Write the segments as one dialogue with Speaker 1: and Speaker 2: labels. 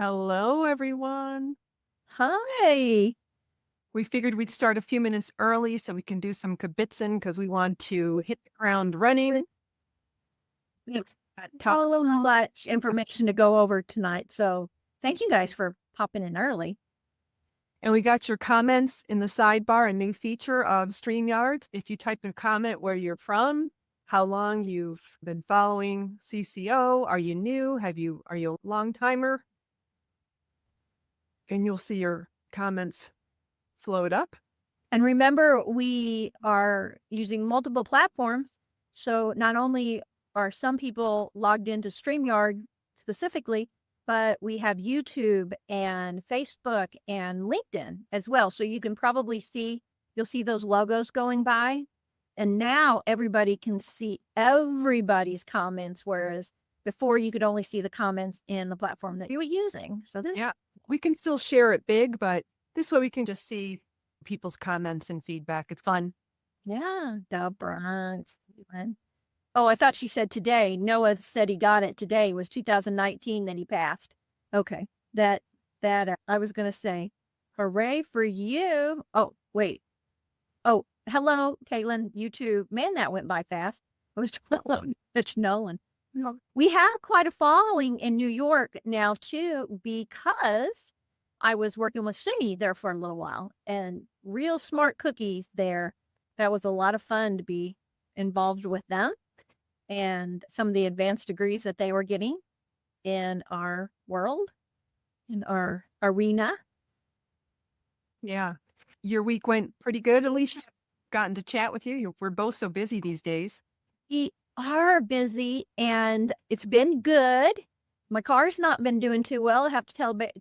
Speaker 1: Hello, everyone.
Speaker 2: Hi.
Speaker 1: We figured we'd start a few minutes early so we can do some kibitzing because we want to hit the ground running.
Speaker 2: We have
Speaker 1: At top.
Speaker 2: so much information to go over tonight. So thank you guys for popping in early.
Speaker 1: And we got your comments in the sidebar, a new feature of StreamYard. If you type in a comment where you're from, how long you've been following CCO, are you new? Are you a long timer? And you'll see your comments float up.
Speaker 2: And remember, we are using multiple platforms. So not only are some people logged into StreamYard specifically, but we have YouTube and Facebook and LinkedIn as well. So you can probably you'll see those logos going by. And now everybody can see everybody's comments, whereas before you could only see the comments in the platform that you were using. So
Speaker 1: Yeah, we can still share it big, but this way we can just see people's comments and feedback. It's fun.
Speaker 2: yeah, the Bronx. Oh, I thought she said today. Noah said he got it today. It was 2019 that he passed. Okay. I was going to say, hooray for you. Oh, wait. Oh, hello, Caitlin. You too. Man, that went by fast. It was Mitch Nolan. We have quite a following in New York now, too, because I was working with SUNY there for a little while and real smart cookies there. That was a lot of fun to be involved with them and some of the advanced degrees that they were getting in our world, in our arena.
Speaker 1: Yeah. Your week went pretty good, Alicia. Gotten to chat with you. We're both so busy these days.
Speaker 2: We are busy and it's been good. My car's not been doing too well. I have to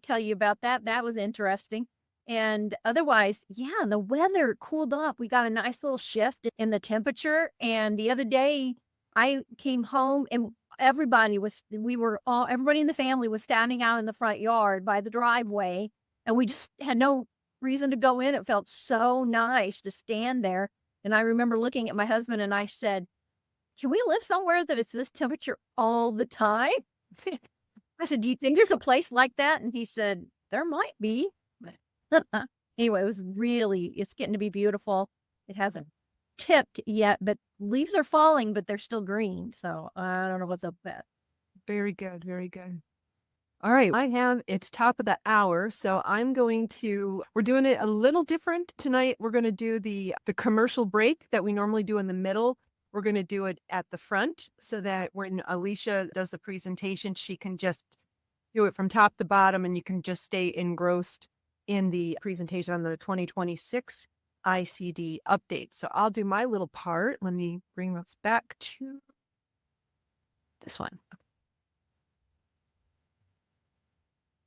Speaker 2: tell you about that. That was interesting. And otherwise, yeah, the weather cooled off. We got a nice little shift in the temperature. And the other day, I came home and everybody in the family was standing out in the front yard by the driveway. And we just had no reason to go in. It felt so nice to stand there. And I remember looking at my husband and I said, can we live somewhere that it's this temperature all the time? I said, do you think there's a place like that? And he said, there might be. Anyway, it's getting to be beautiful. It hasn't tipped yet, but leaves are falling, but they're still green. So I don't know what's up with that.
Speaker 1: Very good. Very good. All right. It's top of the hour. So we're doing it a little different tonight. We're going to do the commercial break that we normally do in the middle. We're going to do it at the front so that when Alicia does the presentation, she can just do it from top to bottom and you can just stay engrossed in the presentation on the 2026 ICD update. So I'll do my little part. Let me bring us back to this one.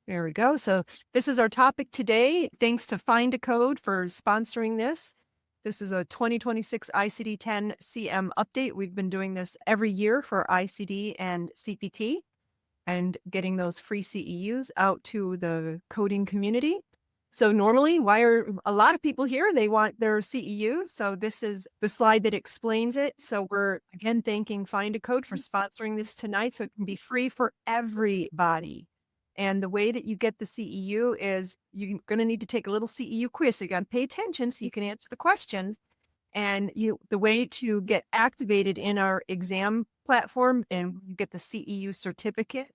Speaker 1: There we go. So this is our topic today. Thanks to Find a Code for sponsoring this. This is a 2026 ICD-10-CM update. We've been doing this every year for ICD and CPT and getting those free CEUs out to the coding community. So normally, why are a lot of people here? They want their CEU. So this is the slide that explains it. So we're again thanking Find a Code for sponsoring this tonight so it can be free for everybody. And the way that you get the CEU is you're going to need to take a little CEU quiz. So you got to pay attention so you can answer the questions. And the way to get activated in our exam platform and you get the CEU certificate,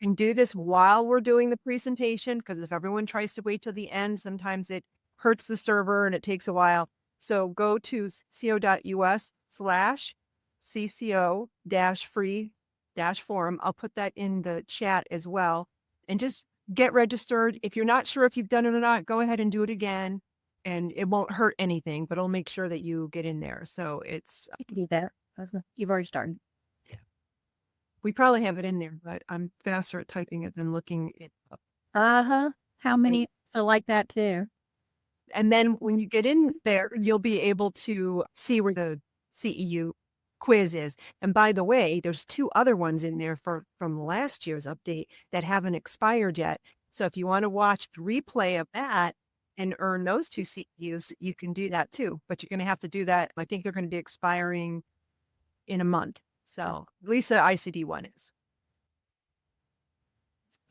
Speaker 1: you can do this while we're doing the presentation, because if everyone tries to wait till the end, sometimes it hurts the server and it takes a while. So go to cco.us/CCO-free-forum. I'll put that in the chat as well. And just get registered. If you're not sure if you've done it or not, go ahead and do it again. And it won't hurt anything, but it'll make sure that you get in there. So
Speaker 2: You can do that. You've already started.
Speaker 1: We probably have it in there, but I'm faster at typing it than looking it up.
Speaker 2: How many are like that too?
Speaker 1: And then when you get in there, you'll be able to see where the CEU quiz is. And by the way, there's 2 other ones in there from last year's update that haven't expired yet. So if you want to watch the replay of that and earn those 2 CEUs, you can do that too. But you're going to have to do that. I think they're going to be expiring in a month. So at least the ICD one is.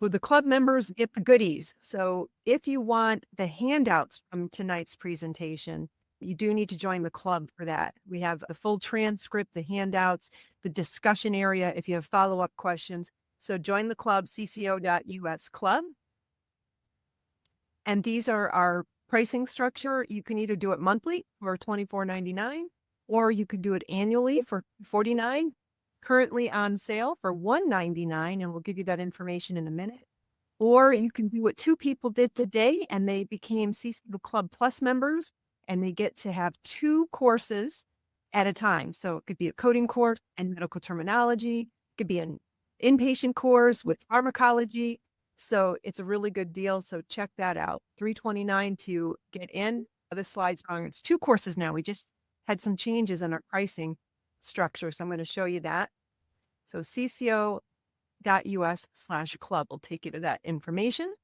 Speaker 1: Well, the club members get the goodies. So if you want the handouts from tonight's presentation, you do need to join the club for that. We have the full transcript, the handouts, the discussion area if you have follow-up questions. So join the club, cco.us club. And these are our pricing structure. You can either do it monthly for $24.99, or you could do it annually for $49. Currently on sale for $199, and we'll give you that information in a minute. Or you can do what two people did today, and they became CCO Club Plus members, and they get to have 2 courses at a time. So it could be a coding course and medical terminology. It could be an inpatient course with pharmacology. So it's a really good deal. So check that out. $329 to get in. The slide's wrong. It's 2 courses now. We just had some changes in our pricing structure. So I'm going to show you that. So cco.us/club will take you to that information.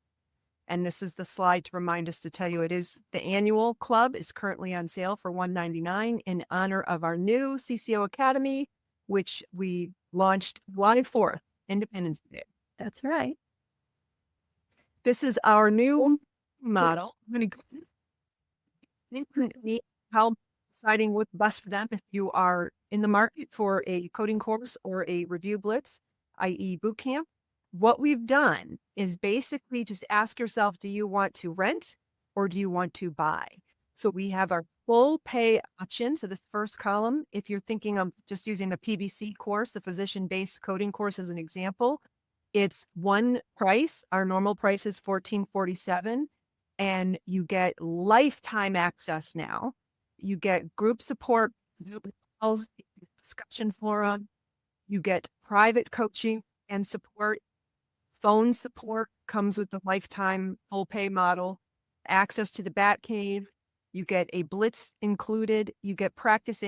Speaker 1: And this is the slide to remind us to tell you it is the annual club is currently on sale for $199 in honor of our new CCO Academy, which we launched July 4th, Independence Day.
Speaker 2: That's right.
Speaker 1: This is our new model. I'm going to need help deciding what's best for them if you are in the market for a coding course or a review blitz, i.e. boot camp. What we've done is basically just ask yourself, do you want to rent or do you want to buy? So we have our full pay option. So this first column, if you're thinking of just using the PBC course, the physician-based coding course as an example, it's one price. Our normal price is $14.47, and you get lifetime access now. You get group support, discussion forum. You get private coaching and support. Phone support comes with the lifetime full pay model. Access to the Bat Cave. You get a blitz included. You get practice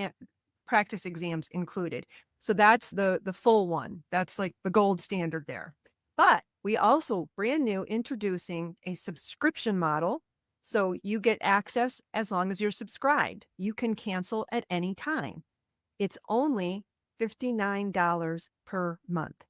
Speaker 1: exams included. So that's the full one. That's like the gold standard there. But we also brand new introducing a subscription model. So you get access as long as you're subscribed. You can cancel at any time. It's only $59 per month.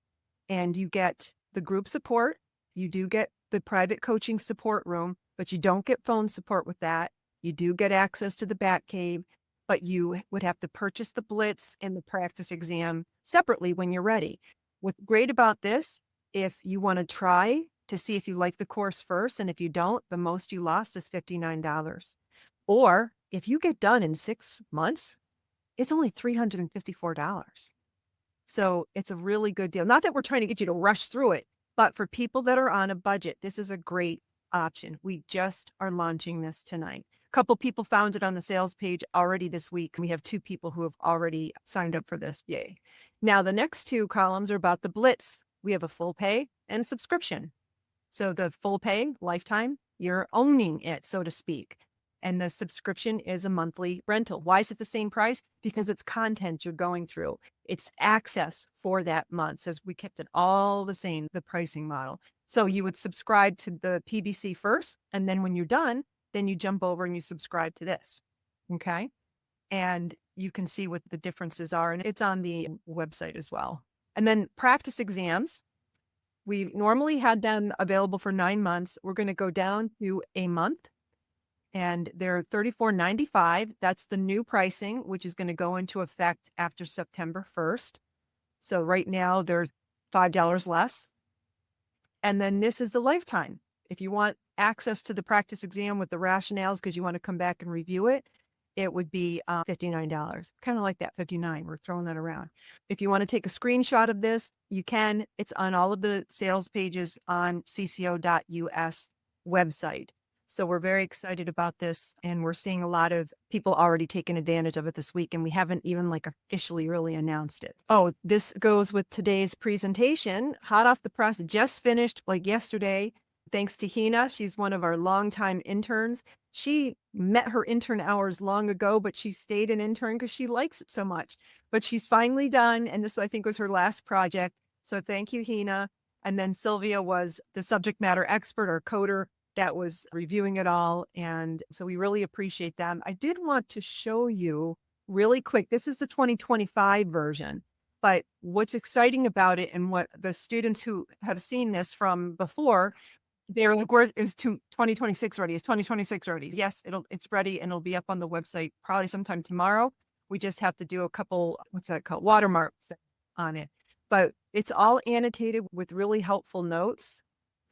Speaker 1: And you get the group support. You do get the private coaching support room, but you don't get phone support with that. You do get access to the Bat Cave, but you would have to purchase the blitz and the practice exam separately when you're ready. What's great about this, if you want to try to see if you like the course first, and if you don't, the most you lost is $59. Or if you get done in 6 months, it's only $354. So it's a really good deal. Not that we're trying to get you to rush through it, but for people that are on a budget, this is a great option. We just are launching this tonight. A couple people found it on the sales page already this week. We have 2 people who have already signed up for this. Yay. Now, the next 2 columns are about the blitz. We have a full pay and a subscription. So the full pay, lifetime, you're owning it, so to speak. And the subscription is a monthly rental. Why is it the same price? Because it's content you're going through. It's access for that month. So we kept it all the same, the pricing model. So you would subscribe to the PBC first, and then when you're done, then you jump over and you subscribe to this. Okay. And you can see what the differences are. And it's on the website as well. And then practice exams. We normally had them available for 9 months. We're going to go down to a month. And they're $34.95. That's the new pricing, which is going to go into effect after September 1st. So right now there's $5 less. And then this is the lifetime. If you want access to the practice exam with the rationales because you want to come back and review it, it would be $59. Kind of like that, $59. We're throwing that around. If you want to take a screenshot of this, you can. It's on all of the sales pages on cco.us website. So we're very excited about this, and we're seeing a lot of people already taking advantage of it this week, and we haven't even officially really announced it. Oh, this goes with today's presentation. Hot off the press, just finished yesterday. Thanks to Hina. She's one of our longtime interns. She met her intern hours long ago, but she stayed an intern because she likes it so much. But she's finally done, and this, I think, was her last project. So thank you, Hina. And then Sylvia was the subject matter expert or coder that was reviewing it all. And so we really appreciate them. I did want to show you really quick. This is the 2025 version, But what's exciting about it and what the students who have seen this from before, they're like, where is 2026 ready? Is 2026 ready? Yes, it's ready and it'll be up on the website probably sometime tomorrow. We just have to do a couple, what's that called? Watermarks on it. But it's all annotated with really helpful notes.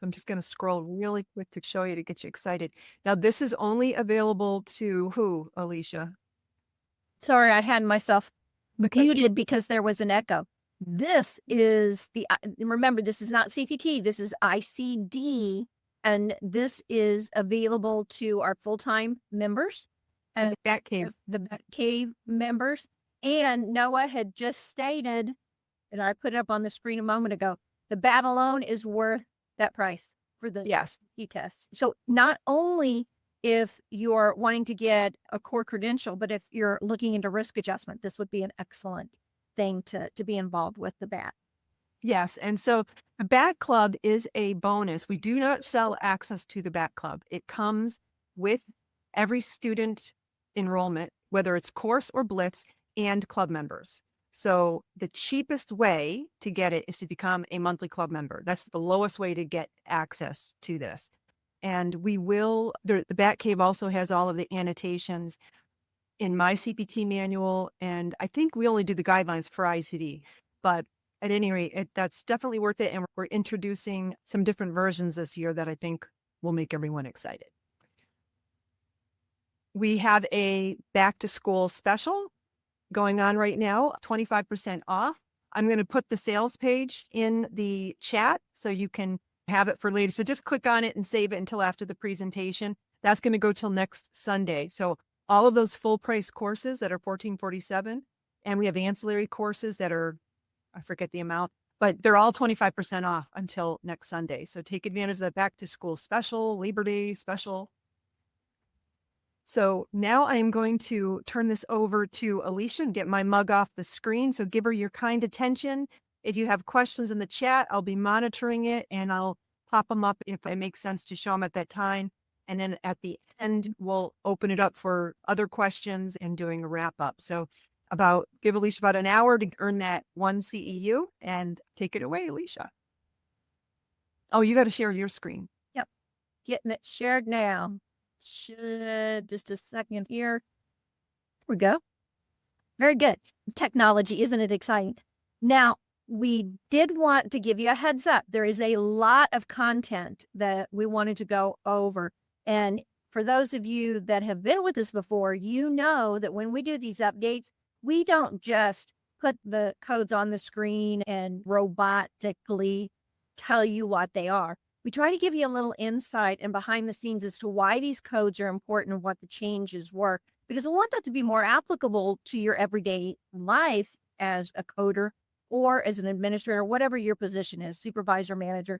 Speaker 1: I'm just going to scroll really quick to show you to get you excited. Now, this is only available to who, Alicia?
Speaker 2: Sorry, I had myself muted because there was an echo. This is remember, this is not CPT, this is ICD, and this is available to our full-time members.
Speaker 1: And the Batcave.
Speaker 2: The Batcave members. And Noah had just stated, and I put it up on the screen a moment ago, the bat alone is worth that price for the test. So not only if you're wanting to get a core credential, but if you're looking into risk adjustment, this would be an excellent thing to be involved with the BAT.
Speaker 1: Yes. And so the BAT Club is a bonus. We do not sell access to the BAT Club. It comes with every student enrollment, whether it's course or blitz, and club members. So the cheapest way to get it is to become a monthly club member. That's the lowest way to get access to this. And we will, the Batcave also has all of the annotations in my CPT manual. And I think we only do the guidelines for ICD, but at any rate, that's definitely worth it. And we're introducing some different versions this year that I think will make everyone excited. We have a back to school special going on right now, 25% off. I'm going to put the sales page in the chat so you can have it for later. So just click on it and save it until after the presentation. That's going to go till next Sunday. So all of those full price courses that are $14.47, and we have ancillary courses that are, I forget the amount, but they're all 25% off until next Sunday. So take advantage of the back to school special, Labor Day special. So now I am going to turn this over to Alicia and get my mug off the screen. So give her your kind attention. If you have questions in the chat, I'll be monitoring it and I'll pop them up if it makes sense to show them at that time. And then at the end, we'll open it up for other questions and doing a wrap up. So give Alicia about an hour to earn that one CEU and take it away, Alicia. Oh, you got to share your screen.
Speaker 2: Yep. Getting it shared now. Just a second here. Here we go. Very good. Technology, isn't it exciting? Now, we did want to give you a heads up. There is a lot of content that we wanted to go over. And for those of you that have been with us before, you know that when we do these updates, we don't just put the codes on the screen and robotically tell you what they are. We try to give you a little insight and behind the scenes as to why these codes are important and what the changes were, because we want that to be more applicable to your everyday life as a coder or as an administrator, whatever your position is, supervisor, manager.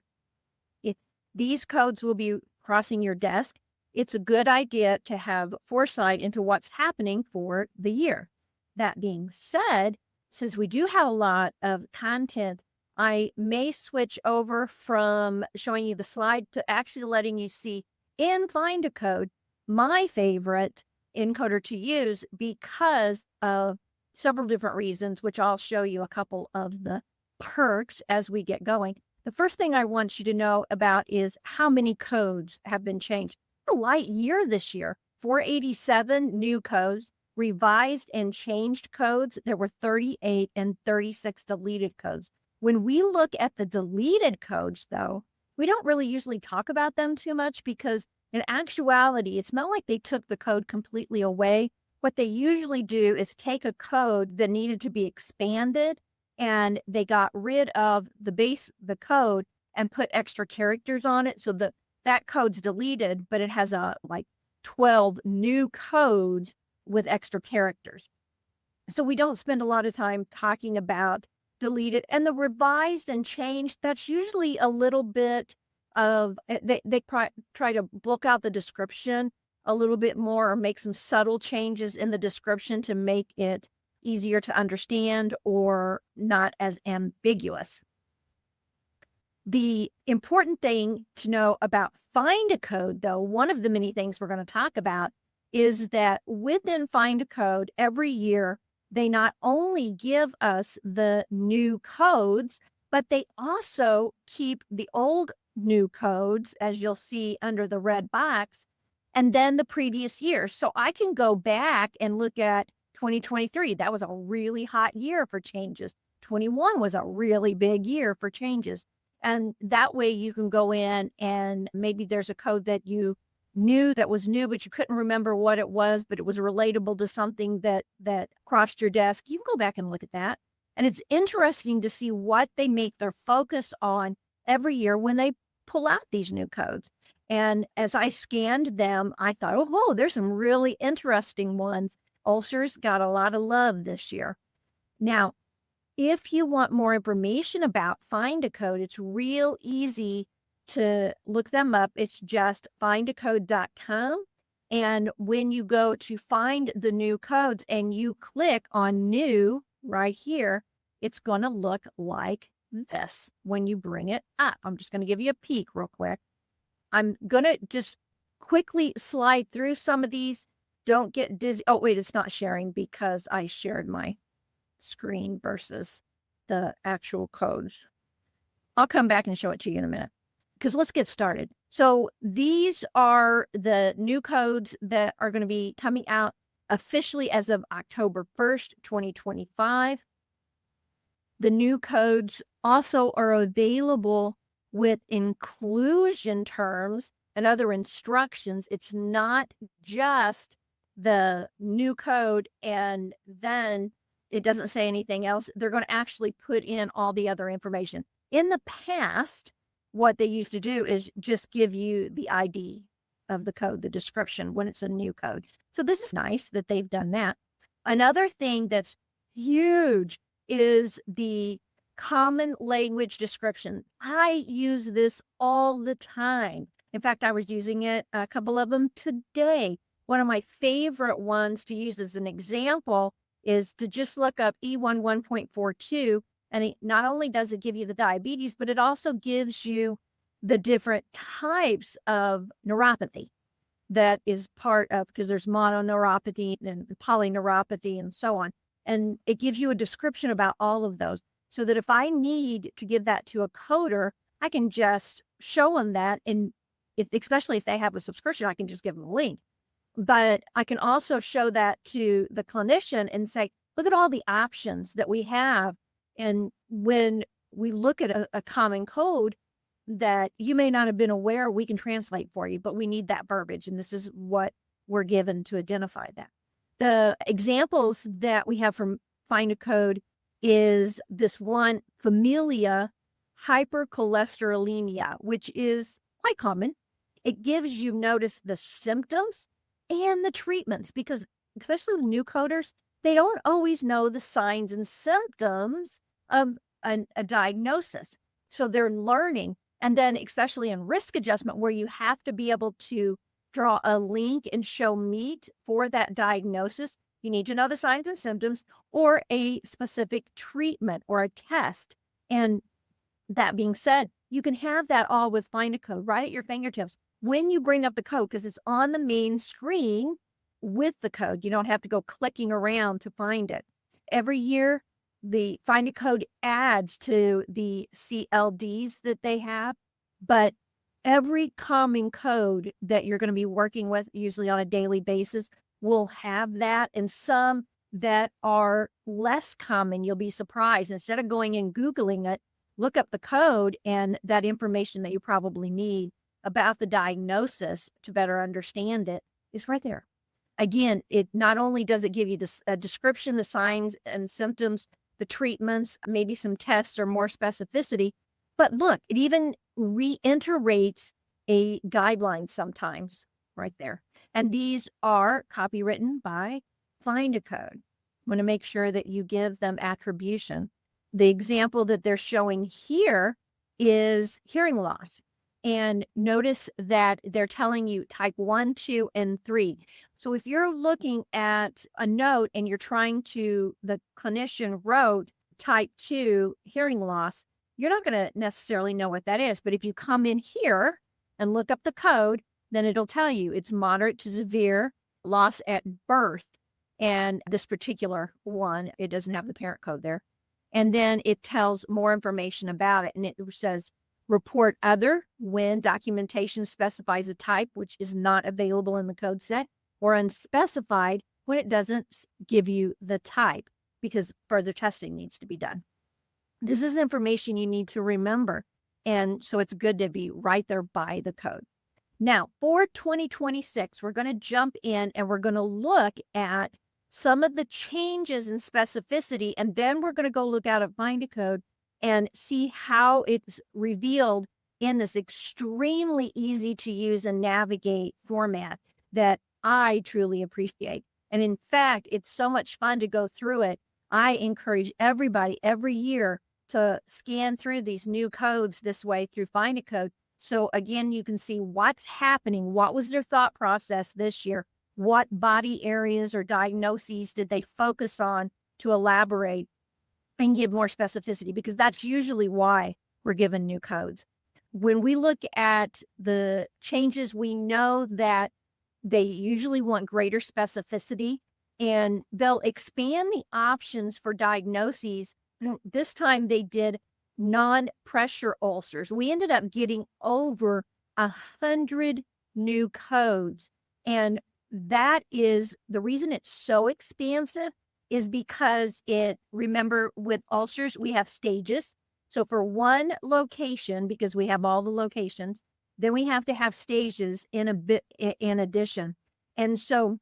Speaker 2: If these codes will be crossing your desk, it's a good idea to have foresight into what's happening for the year. That being said, since we do have a lot of content, I may switch over from showing you the slide to actually letting you see in Find a Code, my favorite encoder to use because of several different reasons, which I'll show you a couple of the perks as we get going. The first thing I want you to know about is how many codes have been changed. A light year this year, 487 new codes, revised and changed codes. There were 38 and 36 deleted codes. When we look at the deleted codes, though, we don't really usually talk about them too much because in actuality, it's not like they took the code completely away. What they usually do is take a code that needed to be expanded and they got rid of the code and put extra characters on it. So that code's deleted, but it has like 12 new codes with extra characters. So we don't spend a lot of time talking about deleted and the revised and changed. That's usually a little bit of, they try to bulk out the description a little bit more or make some subtle changes in the description to make it easier to understand or not as ambiguous. The important thing to know about Find a Code, though, one of the many things we're going to talk about is that within Find a Code, every year, they not only give us the new codes, but they also keep the old new codes, as you'll see under the red box, and then the previous year. So I can go back and look at 2023. That was a really hot year for changes. 21 was a really big year for changes. And that way you can go in and maybe there's a code that you knew that was new, but you couldn't remember what it was, but it was relatable to something that crossed your desk. You can go back and look at that. And it's interesting to see what they make their focus on every year when they pull out these new codes. And as I scanned them, I thought, oh, whoa, there's some really interesting ones. Ulcers got a lot of love this year. Now, if you want more information about Find a Code, it's real easy to look them up. It's just findacode.com. And when you go to find the new codes and you click on new right here, it's going to look like this when you bring it up. I'm just going to give you a peek real quick. I'm going to just quickly slide through some of these. Don't get dizzy. Oh, wait, it's not sharing because I shared my screen versus the actual codes. I'll come back and show it to you in a minute because let's get started. So these are the new codes that are going to be coming out officially as of October 1st, 2025. The new codes also are available with inclusion terms and other instructions. It's not just the new code and then it doesn't say anything else. They're going to actually put in all the other information. In the past, what they used to do is just give you the ID of the code, the description when it's a new code. So this is nice that they've done that. Another thing that's huge is the common language description. I use this all the time. In fact, I was using it, a couple of them today. One of my favorite ones to use as an example is to just look up E1 1.42. And it not only does it give you the diabetes, but it also gives you the different types of neuropathy that is part of, because there's mononeuropathy and polyneuropathy and so on. And it gives you a description about all of those so that if I need to give that to a coder, I can just show them that. And especially if they have a subscription, I can just give them a link. But I can also show that to the clinician and say, look at all the options that we have. And when we look at a common code that you may not have been aware, we can translate for you, but we need that verbiage. And this is what we're given to identify that. The examples that we have from Find a Code is this one, familia hypercholesterolemia, which is quite common. It gives you, notice, the symptoms and the treatments, because especially with new coders, they don't always know the signs and symptoms of a diagnosis. So they're learning. And then especially in risk adjustment, where you have to be able to draw a link and show meat for that diagnosis, you need to know the signs and symptoms or a specific treatment or a test. And that being said, you can have that all with Find a Code right at your fingertips when you bring up the code, because it's on the main screen with the code. You don't have to go clicking around to find it. Every year, the Find a Code adds to the CLDs that they have, but every common code that you're going to be working with, usually on a daily basis, will have that. And some that are less common, you'll be surprised. Instead of going and Googling it, look up the code and that information that you probably need about the diagnosis to better understand it is right there. Again, it not only does it give you this description, the signs and symptoms, the treatments, maybe some tests or more specificity, but look, it even reiterates a guideline sometimes right there. And these are copywritten by Find a Code. Want to make sure that you give them attribution. The example that they're showing here is hearing loss. And notice that they're telling you type 1, 2, and 3. So if you're looking at a note and you're trying to, the clinician wrote type 2 hearing loss, you're not going to necessarily know what that is. But if you come in here and look up the code, then it'll tell you it's moderate to severe loss at birth. And this particular one, it doesn't have the parent code there. And then it tells more information about it. And it says, report other when documentation specifies a type which is not available in the code set, or unspecified when it doesn't give you the type because further testing needs to be done. This is information you need to remember. And so it's good to be right there by the code. Now, for 2026, we're going to jump in and we're going to look at some of the changes in specificity, and then we're going to go look out at Find a Code and see how it's revealed in this extremely easy to use and navigate format that I truly appreciate. And in fact, it's so much fun to go through it. I encourage everybody every year to scan through these new codes this way through Find a Code. So again, you can see what's happening. What was their thought process this year? What body areas or diagnoses did they focus on to elaborate and give more specificity? Because that's usually why we're given new codes. When we look at the changes, we know that they usually want greater specificity, and they'll expand the options for diagnoses. This time they did non-pressure ulcers. We ended up getting over 100 new codes. And that is the reason it's so expansive is because remember, with ulcers, we have stages. So for one location, because we have all the locations, then we have to have stages in addition. And so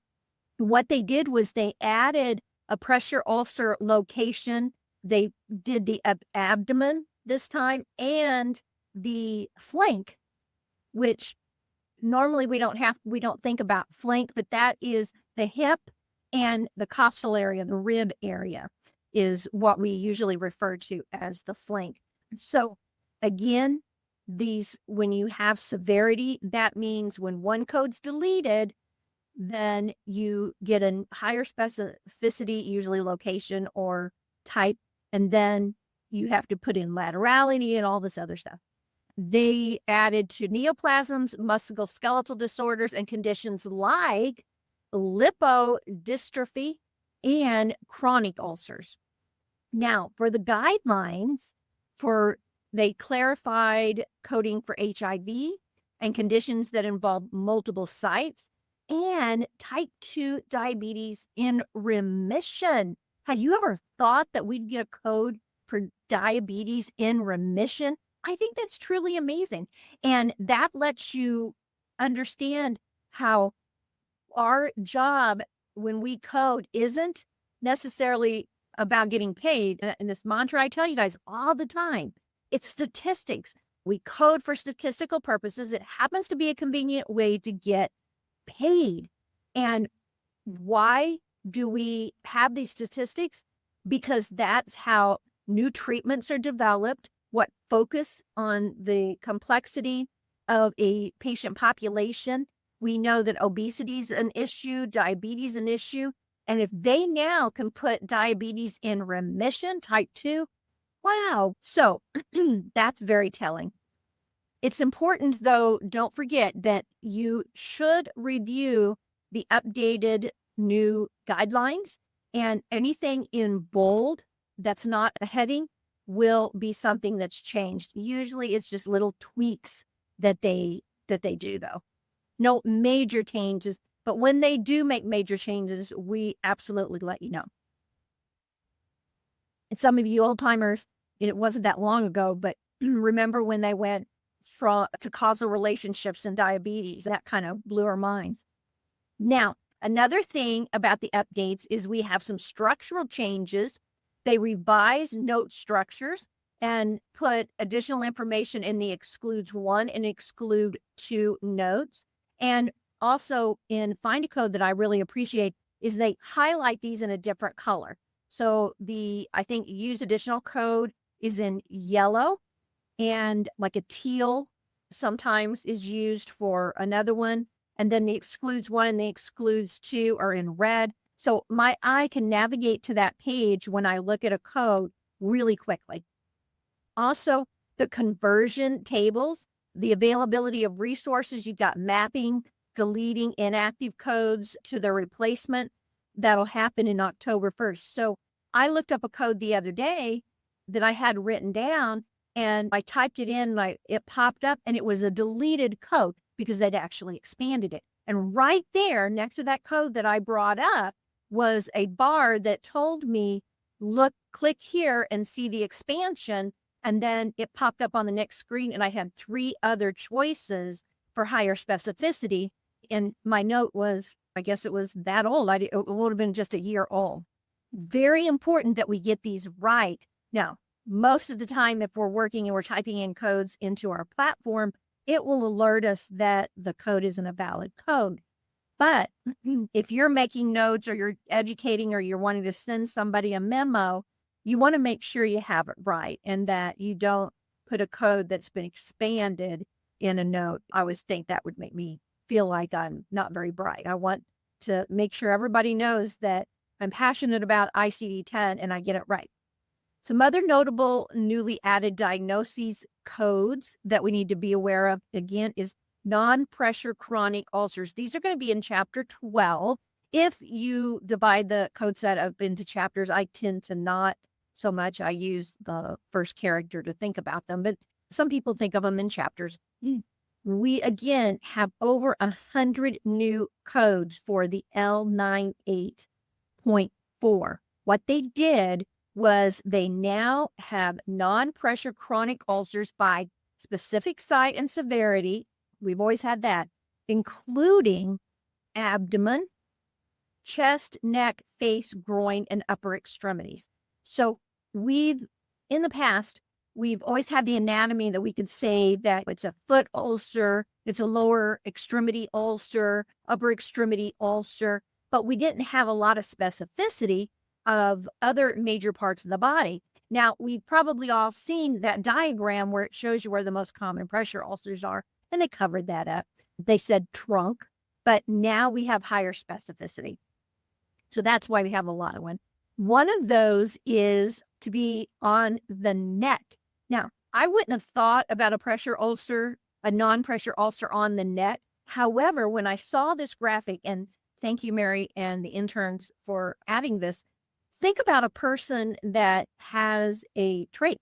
Speaker 2: what they did was they added a pressure ulcer location. They did the abdomen this time and the flank, which normally we don't think about flank, but that is the hip and the costal area, the rib area is what we usually refer to as the flank. So again, when you have severity, that means when one code's deleted, then you get a higher specificity, usually location or type, and then you have to put in laterality and all this other stuff. They added to neoplasms, musculoskeletal disorders, and conditions like lipodystrophy and chronic ulcers. Now, for the guidelines, they clarified coding for HIV and conditions that involve multiple sites and type 2 diabetes in remission. Had you ever thought that we'd get a code for diabetes in remission? I think that's truly amazing. And that lets you understand how our job when we code isn't necessarily about getting paid. And this mantra I tell you guys all the time, it's statistics. We code for statistical purposes. It happens to be a convenient way to get paid. And why do we have these statistics? Because that's how new treatments are developed, what focus on the complexity of a patient population. We know that obesity is an issue, diabetes an issue. And if they now can put diabetes in remission, type 2, wow. So that's very telling. It's important, though, don't forget that you should review the updated new guidelines, and anything in bold that's not a heading will be something that's changed. Usually it's just little tweaks that they do, though. No major changes, but when they do make major changes, we absolutely let you know. And some of you old timers, it wasn't that long ago, but remember when they went to causal relationships in diabetes? That kind of blew our minds. Now, another thing about the updates is we have some structural changes. They revised note structures and put additional information in the excludes 1 and exclude 2 notes. And also in Find a Code that I really appreciate is they highlight these in a different color. So I think use additional code is in yellow, and like a teal sometimes is used for another one. And then the excludes 1 and the excludes 2 are in red. So my eye can navigate to that page when I look at a code really quickly. Also, the conversion tables, the availability of resources, you've got mapping, deleting inactive codes to their replacement. that'll happen in October 1st. So I looked up a code the other day that I had written down, and I typed it in, like it popped up, and it was a deleted code because they'd actually expanded it. And right there next to that code that I brought up was a bar that told me, look, click here and see the expansion. And then it popped up on the next screen, and I had 3 other choices for higher specificity. And my note was, I guess it was that old. It would have been just a year old. Very important that we get these right. Now, most of the time, if we're working and we're typing in codes into our platform, it will alert us that the code isn't a valid code. But if you're making notes or you're educating or you're wanting to send somebody a memo, you want to make sure you have it right and that you don't put a code that's been expanded in a note. I always think that would make me feel like I'm not very bright. I want to make sure everybody knows that I'm passionate about ICD-10 and I get it right. Some other notable newly added diagnoses codes that we need to be aware of, again, is non-pressure chronic ulcers. These are going to be in chapter 12. If you divide the code set up into chapters, I tend to not so much. I use the first character to think about them, but some people think of them in chapters. We, again, have over 100 new codes for the L98.4. What they did was they now have non-pressure chronic ulcers by specific site and severity. We've always had that, including abdomen, chest, neck, face, groin, and upper extremities. So in the past, we've always had the anatomy that we could say that it's a foot ulcer, it's a lower extremity ulcer, upper extremity ulcer, but we didn't have a lot of specificity of other major parts of the body. Now, we've probably all seen that diagram where it shows you where the most common pressure ulcers are, and they covered that up. They said trunk, but now we have higher specificity. So that's why we have a lot of one. One of those is to be on the neck. Now, I wouldn't have thought about a pressure ulcer, a non-pressure ulcer on the neck. However, when I saw this graphic, and thank you, Mary, and the interns for adding this, think about a person that has a trach.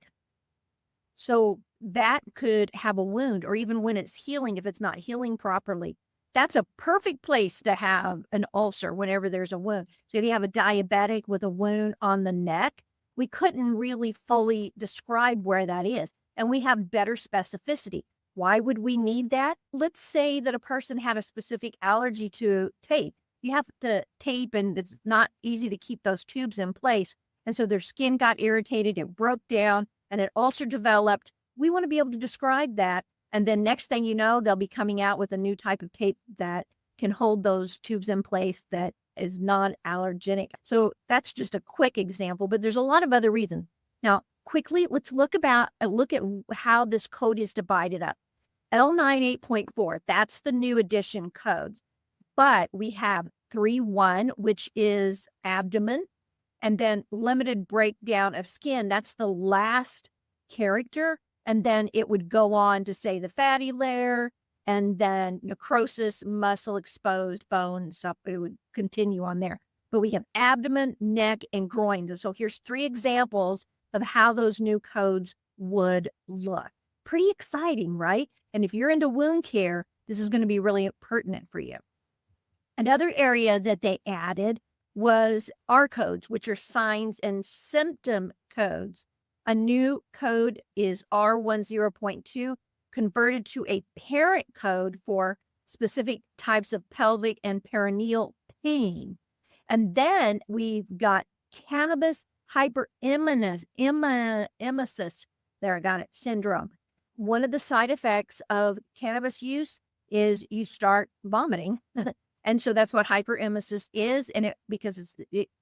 Speaker 2: So that could have a wound, or even when it's healing, if it's not healing properly, that's a perfect place to have an ulcer whenever there's a wound. So if you have a diabetic with a wound on the neck, we couldn't really fully describe where that is. And we have better specificity. Why would we need that? Let's say that a person had a specific allergy to tape. You have to tape, and it's not easy to keep those tubes in place. And so their skin got irritated, it broke down, and an ulcer developed. We want to be able to describe that. And then next thing you know, they'll be coming out with a new type of tape that can hold those tubes in place that is non-allergenic. So that's just a quick example, but there's a lot of other reasons. Now, quickly, let's look at how this code is divided up. L98.4, that's the new edition codes. But we have 3.1, which is abdomen, and then limited breakdown of skin. That's the last character. And then it would go on to say the fatty layer, and then necrosis, muscle exposed, bone, stuff. It would continue on there. But we have abdomen, neck, and groin. So here's 3 examples of how those new codes would look. Pretty exciting, right? And if you're into wound care, this is going to be really pertinent for you. Another area that they added was R codes, which are signs and symptom codes. A new code is R10.2, converted to a parent code for specific types of pelvic and perineal pain. And then we've got cannabis hyperemesis, there, I got it, syndrome. One of the side effects of cannabis use is you start vomiting. And so that's what hyperemesis is. And because it's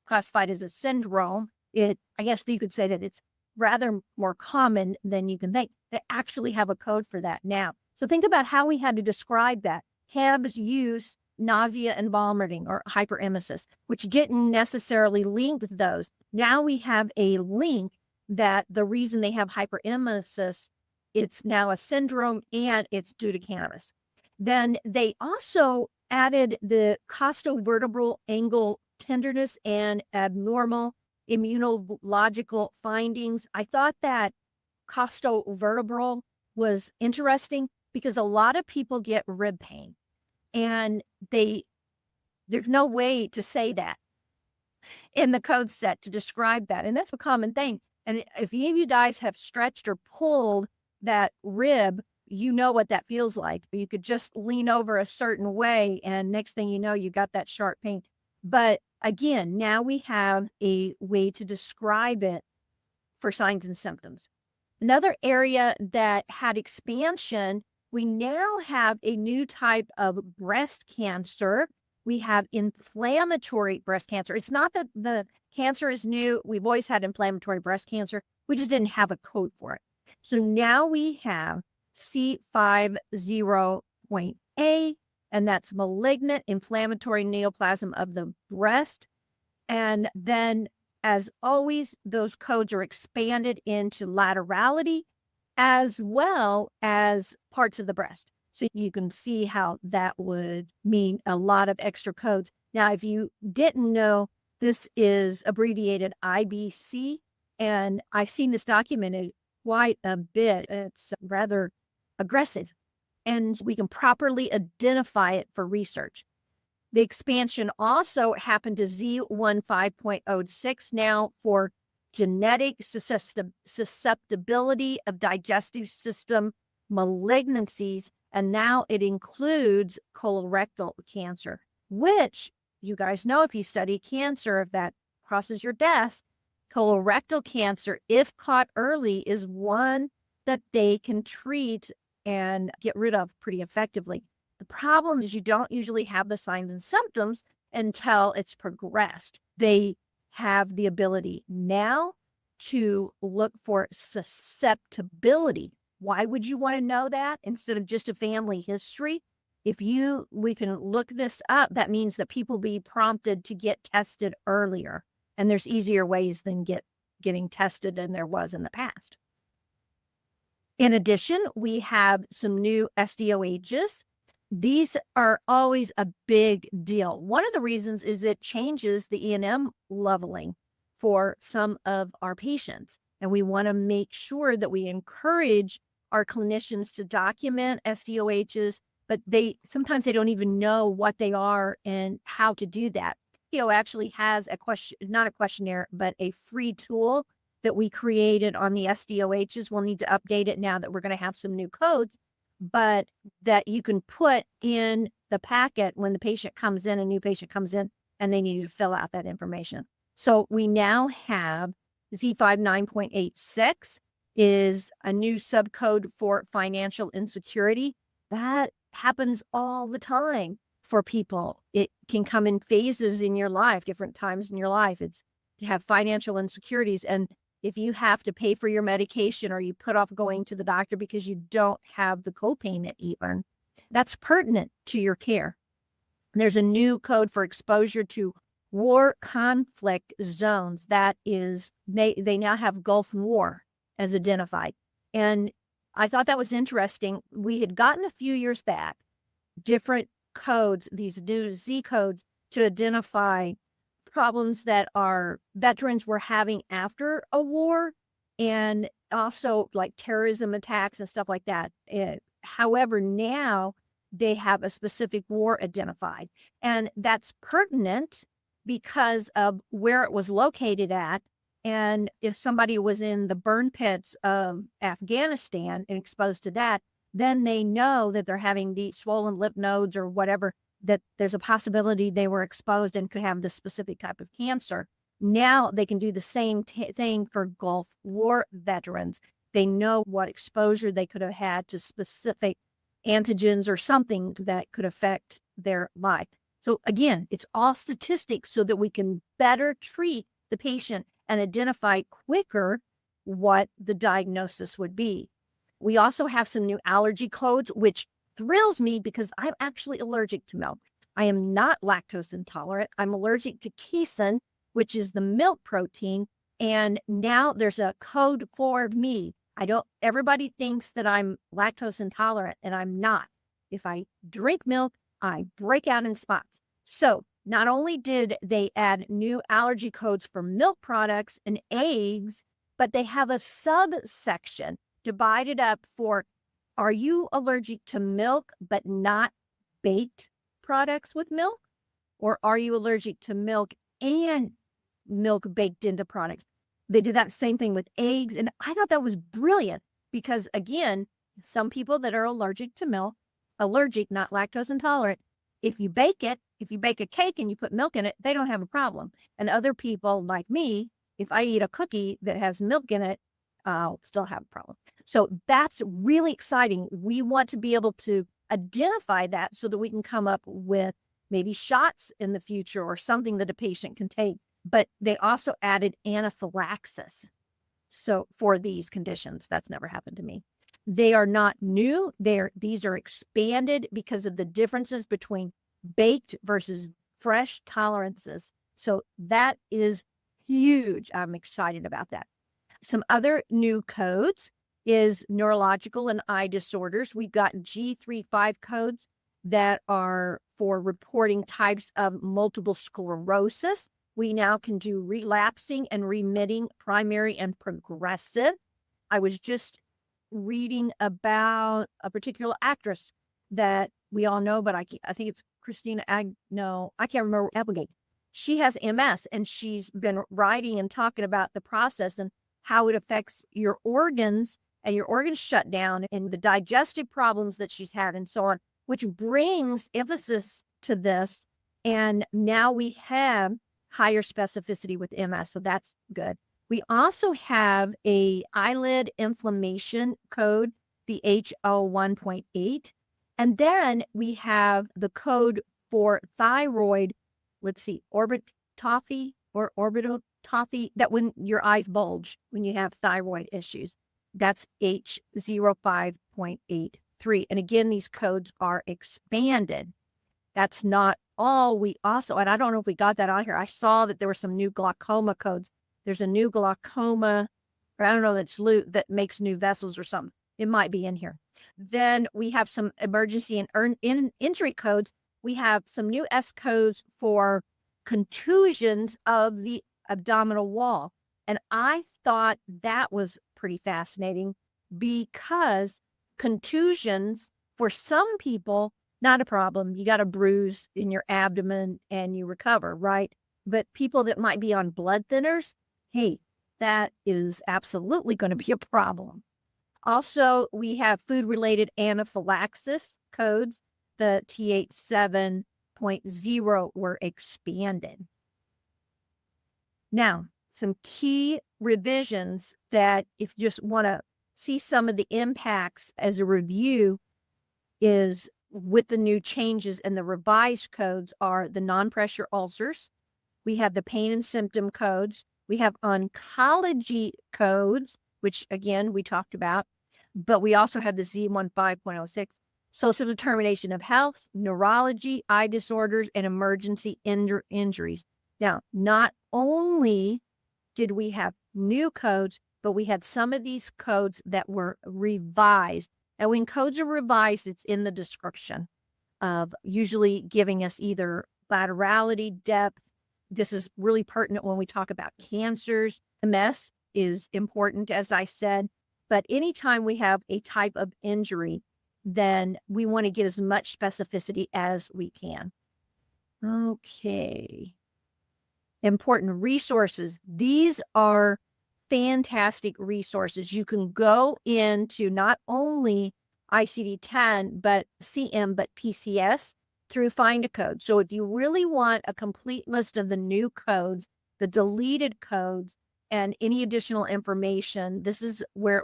Speaker 2: classified as a syndrome, I guess you could say that it's rather more common than you can think. They actually have a code for that now. So think about how we had to describe that. Cannabis use, nausea, and vomiting, or hyperemesis, which didn't necessarily link with those. Now we have a link that the reason they have hyperemesis, it's now a syndrome, and it's due to cannabis. Then they also added the costovertebral angle tenderness and abnormal immunological findings. I thought that costovertebral was interesting because a lot of people get rib pain, and there's no way to say that in the code set to describe that, and that's a common thing. And if any of you guys have stretched or pulled that rib, you know what that feels like. You could just lean over a certain way, and next thing you know, you got that sharp pain. But again, now we have a way to describe it for signs and symptoms. Another area that had expansion, we now have a new type of breast cancer. We have inflammatory breast cancer. It's not that the cancer is new. We've always had inflammatory breast cancer. We just didn't have a code for it. So now we have C50.A, and that's malignant inflammatory neoplasm of the breast. And then, as always, those codes are expanded into laterality as well as parts of the breast. So you can see how that would mean a lot of extra codes. Now, if you didn't know, this is abbreviated IBC, and I've seen this documented quite a bit. It's rather aggressive, and we can properly identify it for research. The expansion also happened to Z15.06 now for genetic susceptibility of digestive system malignancies, and now it includes colorectal cancer, which you guys know if you study cancer, if that crosses your desk, colorectal cancer, if caught early, is one that they can treat and get rid of pretty effectively. The problem is you don't usually have the signs and symptoms until it's progressed. They have the ability now to look for susceptibility. Why would you want to know that instead of just a family history? We can look this up, that means that people be prompted to get tested earlier. And there's easier ways than getting tested than there was in the past. In addition, we have some new SDOHs. These are always a big deal. One of the reasons is it changes the E&M leveling for some of our patients. And we want to make sure that we encourage our clinicians to document SDOHs, but sometimes they don't even know what they are and how to do that. CCO actually has not a questionnaire, but a free tool that we created on the SDOHs. We'll need to update it now that we're going to have some new codes, but that you can put in the packet when a new patient comes in, and they need to fill out that information. So we now have Z59.86 is a new subcode for financial insecurity. That happens all the time for people. It can come in phases in your life, different times in your life. It's to have financial insecurities. And if you have to pay for your medication or you put off going to the doctor because you don't have the copayment even, that's pertinent to your care. There's a new code for exposure to war conflict zones. That is, they now have Gulf War as identified. And I thought that was interesting. We had gotten a few years back different codes, these new Z codes, to identify problems that our veterans were having after a war, and also like terrorism attacks and stuff like that. However, now they have a specific war identified, and that's pertinent because of where it was located at. And if somebody was in the burn pits of Afghanistan and exposed to that, then they know that they're having the swollen lymph nodes or whatever, that there's a possibility they were exposed and could have this specific type of cancer. Now they can do the same thing for Gulf War veterans. They know what exposure they could have had to specific antigens or something that could affect their life. So again, it's all statistics so that we can better treat the patient and identify quicker what the diagnosis would be. We also have some new allergy codes, which thrills me because I'm actually allergic to milk. I am not lactose intolerant. I'm allergic to casein, which is the milk protein. And now there's a code for me. Everybody thinks that I'm lactose intolerant, and I'm not. If I drink milk, I break out in spots. So Not only did they add new allergy codes for milk products and eggs, but they have a subsection divided up for, are you allergic to milk but not baked products with milk? Or are you allergic to milk and milk baked into products? They did that same thing with eggs. And I thought that was brilliant because, again, some people that are allergic to milk, allergic, not lactose intolerant, if you bake a cake and you put milk in it, they don't have a problem. And other people like me, if I eat a cookie that has milk in it, I'll still have a problem. So that's really exciting. We want to be able to identify that so that we can come up with maybe shots in the future or something that a patient can take. But they also added anaphylaxis. So for these conditions, that's never happened to me. They are not new. These are expanded because of the differences between baked versus fresh tolerances. So that is huge. I'm excited about that. Some other new codes is neurological and eye disorders. We've got G35 codes that are for reporting types of multiple sclerosis. We now can do relapsing and remitting, primary and progressive. I was just reading about a particular actress that we all know, but I think it's Christina no, I can't remember, Applegate. She has MS, and she's been writing and talking about the process and how it affects your organs, and your organs shut down, and the digestive problems that she's had and so on, which brings emphasis to this. And now we have higher specificity with MS, so that's good. We also have a eyelid inflammation code, the HO1.8. And then we have the code for thyroid, let's see, orbitophy or orbitophy, that when your eyes bulge, when you have thyroid issues, that's H05.83. And again, these codes are expanded. That's not all. We also, and I don't know if we got that on here, I saw that there were some new glaucoma codes. There's a new glaucoma, or I don't know, that makes new vessels or something. It might be in here. Then we have some emergency and injury codes. We have some new S codes for contusions of the abdominal wall. And I thought that was pretty fascinating because contusions, for some people, not a problem. You got a bruise in your abdomen and you recover, right? But people that might be on blood thinners, hey, that is absolutely going to be a problem. Also, we have food-related anaphylaxis codes. The TH7.0 were expanded. Now, some key revisions that if you just want to see some of the impacts as a review is with the new changes and the revised codes are the non-pressure ulcers. We have the pain and symptom codes. We have oncology codes, which again, we talked about, but we also have the Z15.06, social determination of health, neurology, eye disorders, and emergency injuries. Now, not only did we have new codes, but we had some of these codes that were revised. And when codes are revised, it's in the description of usually giving us either laterality, depth. This is really pertinent when we talk about cancers. MS is important, as I said, but anytime we have a type of injury, then we want to get as much specificity as we can. Okay. Important resources. These are fantastic resources. You can go into not only ICD-10, but CM, but PCS through Find a Code. So if you really want a complete list of the new codes, the deleted codes, and any additional information, this is where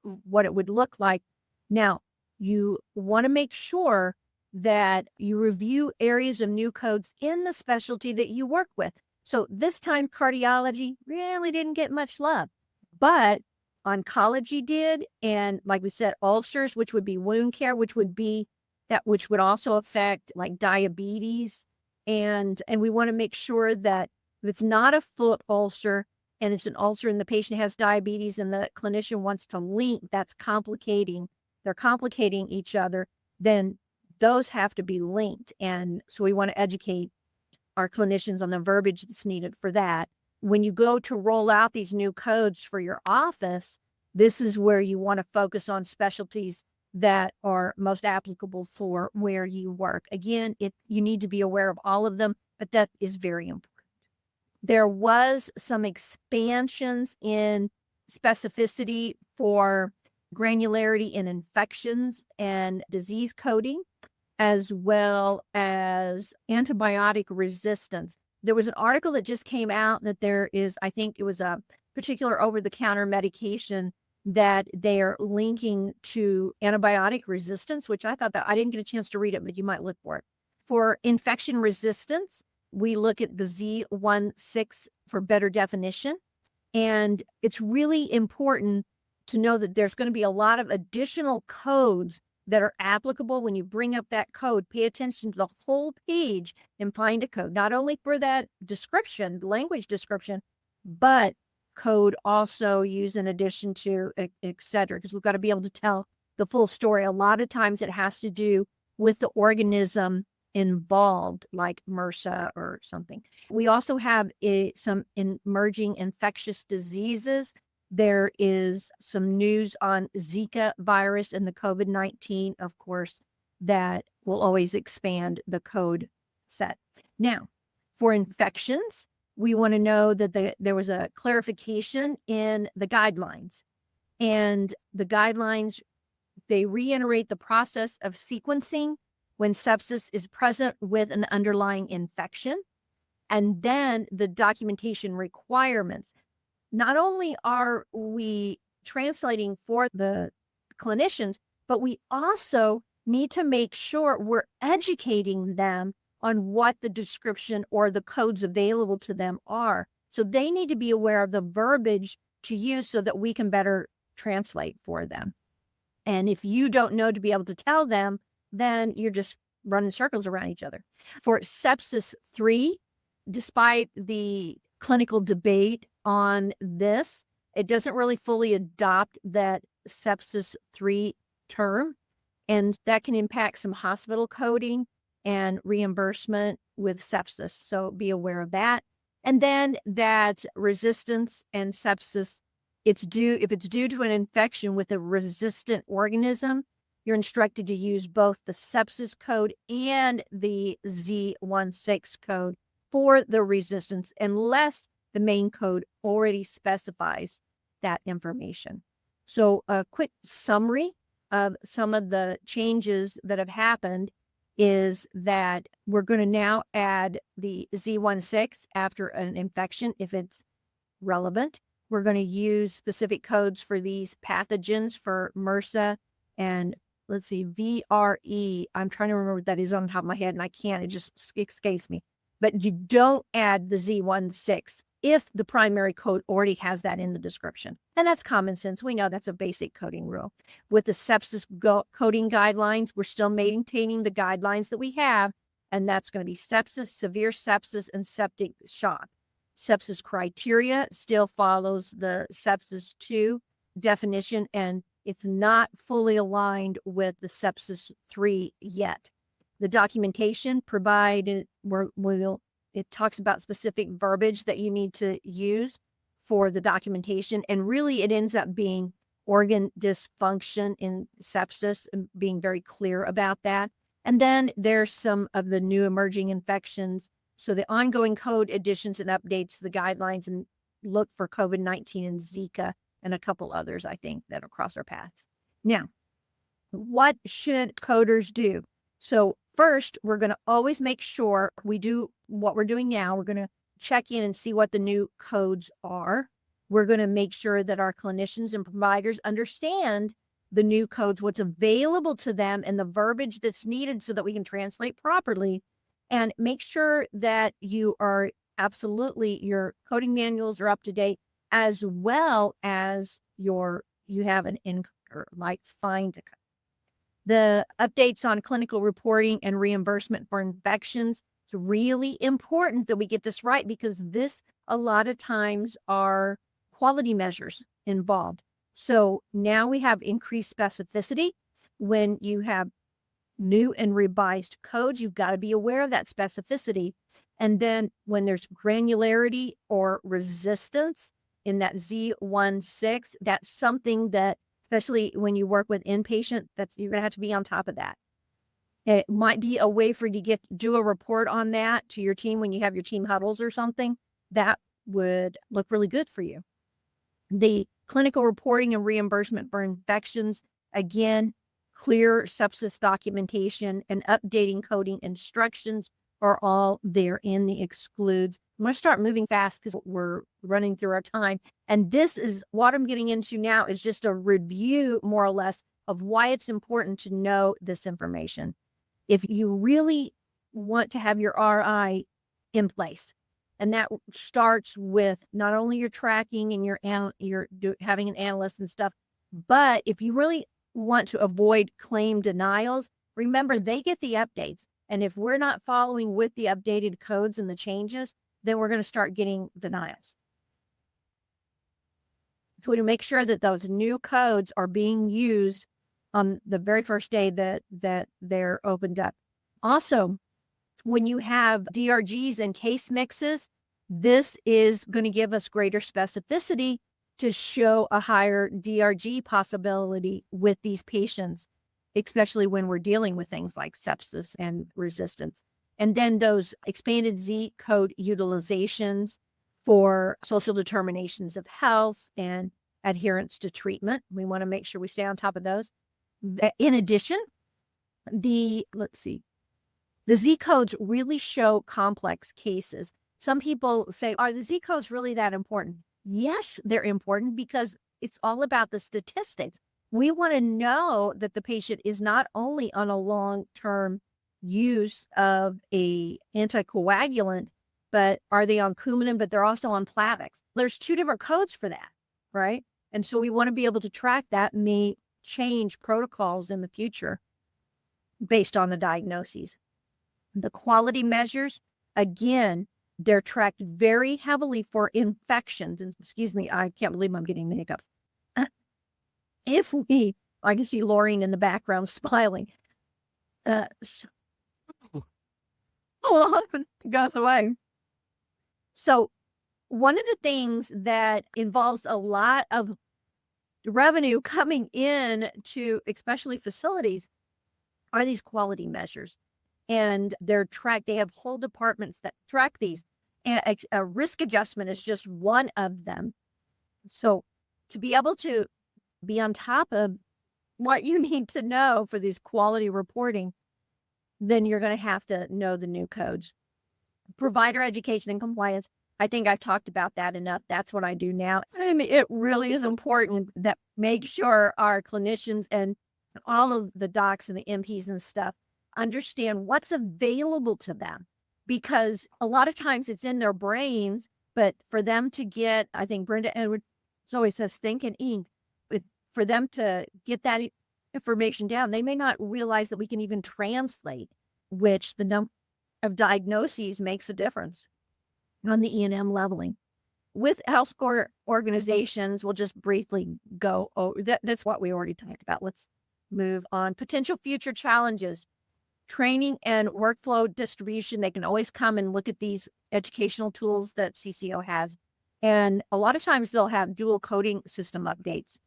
Speaker 2: what it would look like. Now, you want to make sure that you review areas of new codes in the specialty that you work with. So this time cardiology really didn't get much love, but oncology did. And like we said, ulcers, which would be wound care, which would also affect like diabetes. And we want to make sure that if it's not a foot ulcer and it's an ulcer and the patient has diabetes and the clinician wants to link, they're complicating each other, then those have to be linked. And so we want to educate our clinicians on the verbiage that's needed for that. When you go to roll out these new codes for your office, this is where you want to focus on specialties that are most applicable for where you work. Again, you need to be aware of all of them, but that is very important. There was some expansions in specificity for granularity in infections and disease coding, as well as antibiotic resistance. There was an article that just came out that there is, I think it was a particular over-the-counter medication that they are linking to antibiotic resistance, which I thought that I didn't get a chance to read it, but you might look for it. For infection resistance, we look at the Z16 for better definition. And it's really important to know that there's going to be a lot of additional codes that are applicable. When you bring up that code, pay attention to the whole page and find a code, not only for that description, language description, but code also used in addition to, et cetera, because we've got to be able to tell the full story. A lot of times it has to do with the organism involved, like MRSA or something. We also have some emerging infectious diseases. There is some news on Zika virus and the COVID-19, of course, that will always expand the code set. Now, for infections, we want to know that there was a clarification in the guidelines. And the guidelines, they reiterate the process of sequencing when sepsis is present with an underlying infection, and then the documentation requirements. Not only are we translating for the clinicians, but we also need to make sure we're educating them on what the description or the codes available to them are. So they need to be aware of the verbiage to use so that we can better translate for them. And if you don't know to be able to tell them, then you're just running circles around each other. For sepsis 3, despite the clinical debate on this, it doesn't really fully adopt that sepsis 3 term, and that can impact some hospital coding and reimbursement with sepsis. So be aware of that. And then that resistance and sepsis, if it's due to an infection with a resistant organism, you're instructed to use both the sepsis code and the Z16 code for the resistance, unless the main code already specifies that information. So a quick summary of some of the changes that have happened is that we're going to now add the Z16 after an infection if it's relevant. We're going to use specific codes for these pathogens for MRSA and let's see, VRE. I'm trying to remember what that is on top of my head and I can't, it just escapes me. But you don't add the Z16 if the primary code already has that in the description. And that's common sense. We know that's a basic coding rule. With the sepsis coding guidelines, we're still maintaining the guidelines that we have, and that's going to be sepsis, severe sepsis, and septic shock. Sepsis criteria still follows the sepsis 2 definition, and it's not fully aligned with the sepsis 3 yet. The documentation provided, it talks about specific verbiage that you need to use for the documentation. And really it ends up being organ dysfunction in sepsis and being very clear about that. And then there's some of the new emerging infections. So the ongoing code additions and updates to the guidelines, and look for COVID-19 and Zika and a couple others, I think, that will cross our paths. Now, what should coders do? So first, we're going to always make sure we do what we're doing now. We're going to check in and see what the new codes are. We're going to make sure that our clinicians and providers understand the new codes, what's available to them, and the verbiage that's needed so that we can translate properly. And make sure that you are your coding manuals are up to date, as well as you have an find a code. The updates on clinical reporting and reimbursement for infections. It's really important that we get this right, because this a lot of times are quality measures involved. So now we have increased specificity when you have new and revised codes. You've got to be aware of that specificity. And then when there's granularity or resistance in that Z16, that's something that, especially when you work with inpatient, that's you're going to have to be on top of that. It might be a way for you to do a report on that to your team when you have your team huddles or something. That would look really good for you. The clinical reporting and reimbursement for infections, again, clear sepsis documentation and updating coding instructions are all there in the excludes. I'm going to start moving fast because we're running through our time. And this is what I'm getting into now is just a review, more or less, of why it's important to know this information. If you really want to have your RI in place, and that starts with not only your tracking and your having an analyst and stuff, but if you really want to avoid claim denials, remember they get the updates. And if we're not following with the updated codes and the changes, then we're going to start getting denials. So to make sure that those new codes are being used on the very first day that they're opened up. Also, when you have DRGs and case mixes, this is going to give us greater specificity to show a higher DRG possibility with these patients, especially when we're dealing with things like sepsis and resistance. And then those expanded Z code utilizations for social determinations of health and adherence to treatment. We want to make sure we stay on top of those. In addition, the Z codes really show complex cases. Some people say, are the Z codes really that important? Yes, they're important because it's all about the statistics. We want to know that the patient is not only on a long-term use of a anticoagulant, but are they on Coumadin, but they're also on Plavix. There's two different codes for that, right? And so we want to be able to track that, may change protocols in the future based on the diagnoses. The quality measures, again, they're tracked very heavily for infections. And excuse me, I can't believe I'm getting the hiccups. I can see Laureen in the background smiling. Goes away. So one of the things that involves a lot of revenue coming in to especially facilities are these quality measures. And they're tracked. They have whole departments that track these. And a risk adjustment is just one of them. So to be able to be on top of what you need to know for these quality reporting, then you're going to have to know the new codes. Provider education and compliance. I think I've talked about that enough. That's what I do now. And it really is important that make sure our clinicians and all of the docs and the MPs and stuff understand what's available to them, because a lot of times it's in their brains, but for them to get, I think Brenda Edwards always says, think and ink. For them to get that information down, they may not realize that we can even translate, which the number of diagnoses makes a difference on the E&M leveling. With healthcare organizations, we'll just briefly go over that's what we already talked about. Let's move on. Potential future challenges. Training and workflow distribution. They can always come and look at these educational tools that CCO has. And a lot of times they'll have dual coding system updates.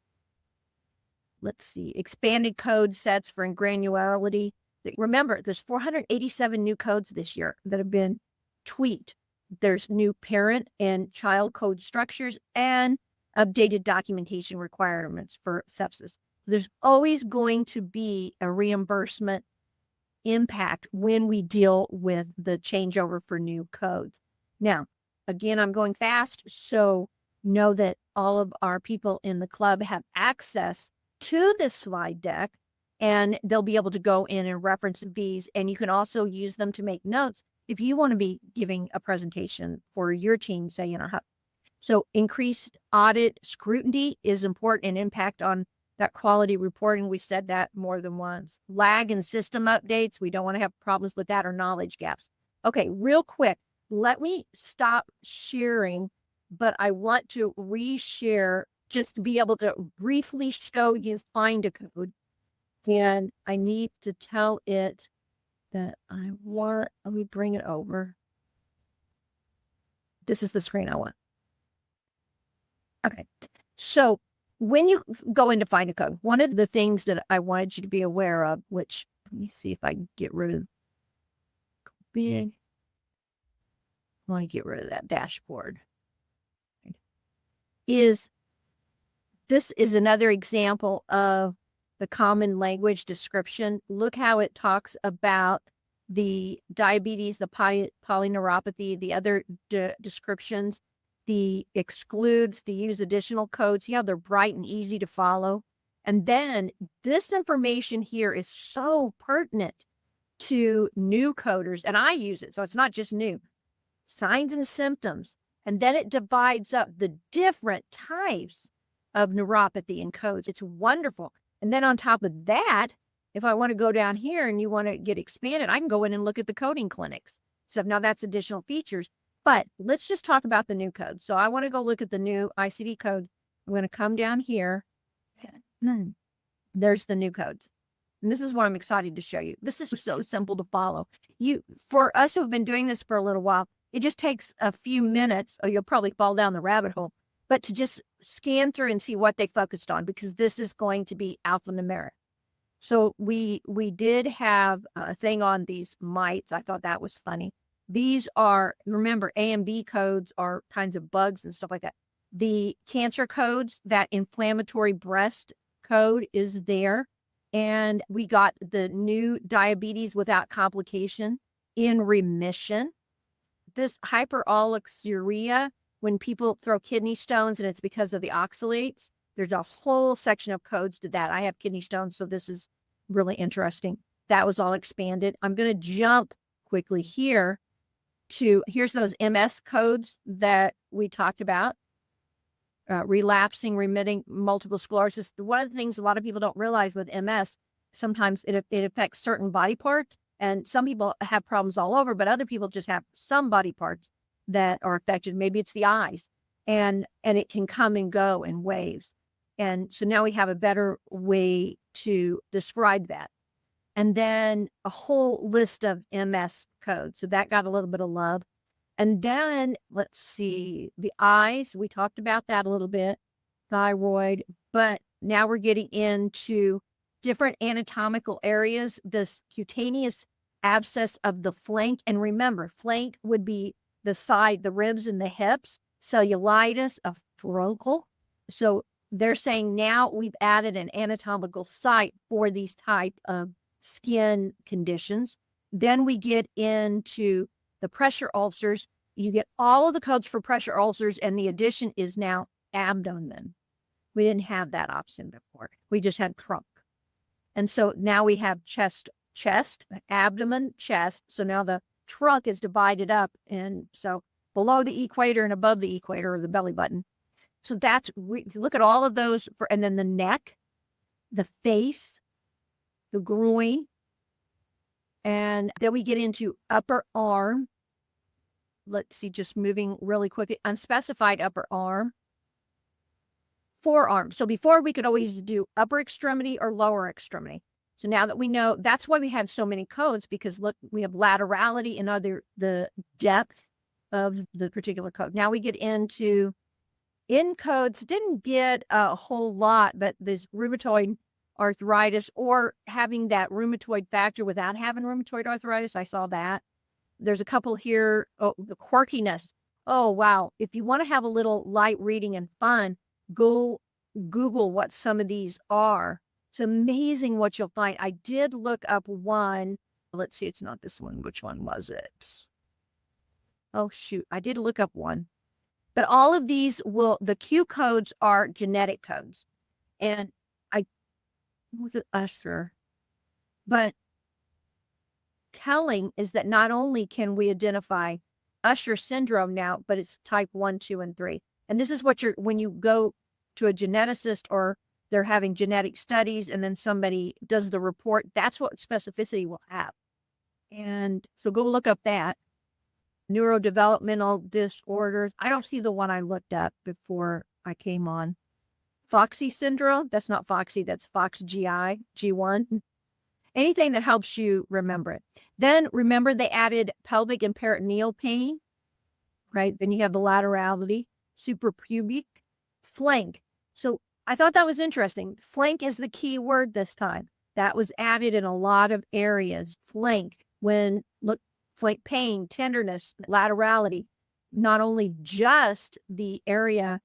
Speaker 2: Let's see, expanded code sets for granularity. Remember, there's 487 new codes this year that have been tweaked. There's new parent and child code structures and updated documentation requirements for sepsis. There's always going to be a reimbursement impact when we deal with the changeover for new codes. Now, again, I'm going fast, so know that all of our people in the club have access to this slide deck, and they'll be able to go in and reference these, and you can also use them to make notes if you want to be giving a presentation for your team, say in a hub. So increased audit scrutiny is important and impact on that quality reporting. We said that more than once. Lag in system updates. We don't want to have problems with that or knowledge gaps. Okay, real quick, let me stop sharing, but I want to reshare just to be able to briefly show you find a code. And I need to tell it that let me bring it over. This is the screen I want. Okay. So when you go in to find a code, one of the things that I wanted you to be aware of, which let me see if I can get rid of big. I want to get rid of that dashboard. This is another example of the common language description. Look how it talks about the diabetes, the polyneuropathy, the other descriptions, the excludes, the use additional codes. Yeah, they're bright and easy to follow. And then this information here is so pertinent to new coders, and I use it, so it's not just new. Signs and symptoms. And then it divides up the different types of neuropathy and codes. It's wonderful. And then on top of that, if I want to go down here and you want to get expanded, I can go in and look at the coding clinics. So now that's additional features. But let's just talk about the new code. So I want to go look at the new ICD code. I'm going to come down here. There's the new codes. And this is what I'm excited to show you. This is so simple to follow. For us who have been doing this for a little while, it just takes a few minutes, or you'll probably fall down the rabbit hole, but to just scan through and see what they focused on, because this is going to be alphanumeric. So we did have a thing on these mites. I thought that was funny. These are, remember, A and B codes are kinds of bugs and stuff like that. The cancer codes, that inflammatory breast code is there. And we got the new diabetes without complication in remission. This hyperolixuria, when people throw kidney stones and it's because of the oxalates, there's a whole section of codes to that. I have kidney stones, so this is really interesting. That was all expanded. I'm going to jump quickly here to, here's those MS codes that we talked about. Relapsing, remitting multiple sclerosis. One of the things a lot of people don't realize with MS, sometimes it affects certain body parts, and some people have problems all over, but other people just have some body parts that are affected. Maybe it's the eyes, and it can come and go in waves. And so now we have a better way to describe that. And then a whole list of MS codes. So that got a little bit of love. And then let's see, the eyes, we talked about that a little bit, thyroid, but now we're getting into different anatomical areas, this cutaneous abscess of the flank. And remember, flank would be the side, the ribs and the hips, cellulitis, a furuncle. So they're saying now we've added an anatomical site for these type of skin conditions. Then we get into the pressure ulcers. You get all of the codes for pressure ulcers, and the addition is now abdomen. We didn't have that option before. We just had trunk. And so now we have chest, abdomen, chest. So now the trunk is divided up. And so below the equator and above the equator, or the belly button. So that's, look at all of those, and then the neck, the face, the groin, and then we get into upper arm. Let's see, just moving really quickly. Unspecified upper arm. Forearm. So before we could always do upper extremity or lower extremity. So now that we know, that's why we had so many codes, because look, we have laterality and the depth of the particular code. Now we get into in codes, didn't get a whole lot, but this rheumatoid arthritis, or having that rheumatoid factor without having rheumatoid arthritis. I saw that. There's a couple here. Oh, the quirkiness. Oh, wow. If you want to have a little light reading and fun, go Google what some of these are. It's amazing what you'll find. I did look up one. Let's see. It's not this one. Which one was it? Oh, shoot. I did look up one. But all of these the Q codes are genetic codes. And was it Usher? But telling is that not only can we identify Usher syndrome now, but it's type 1, 2, and 3. And this is what when you go to a geneticist, or they're having genetic studies, and then somebody does the report, that's what specificity will have. And so go look up that. Neurodevelopmental disorders. I don't see the one I looked up before I came on. Foxy syndrome. That's not Foxy, that's Fox GI, G1. Anything that helps you remember it. Then remember they added pelvic and peritoneal pain, right? Then you have the laterality, suprapubic, flank. So I thought that was interesting. Flank is the key word this time. That was added in a lot of areas. Flank, flank pain, tenderness, laterality, not only just the area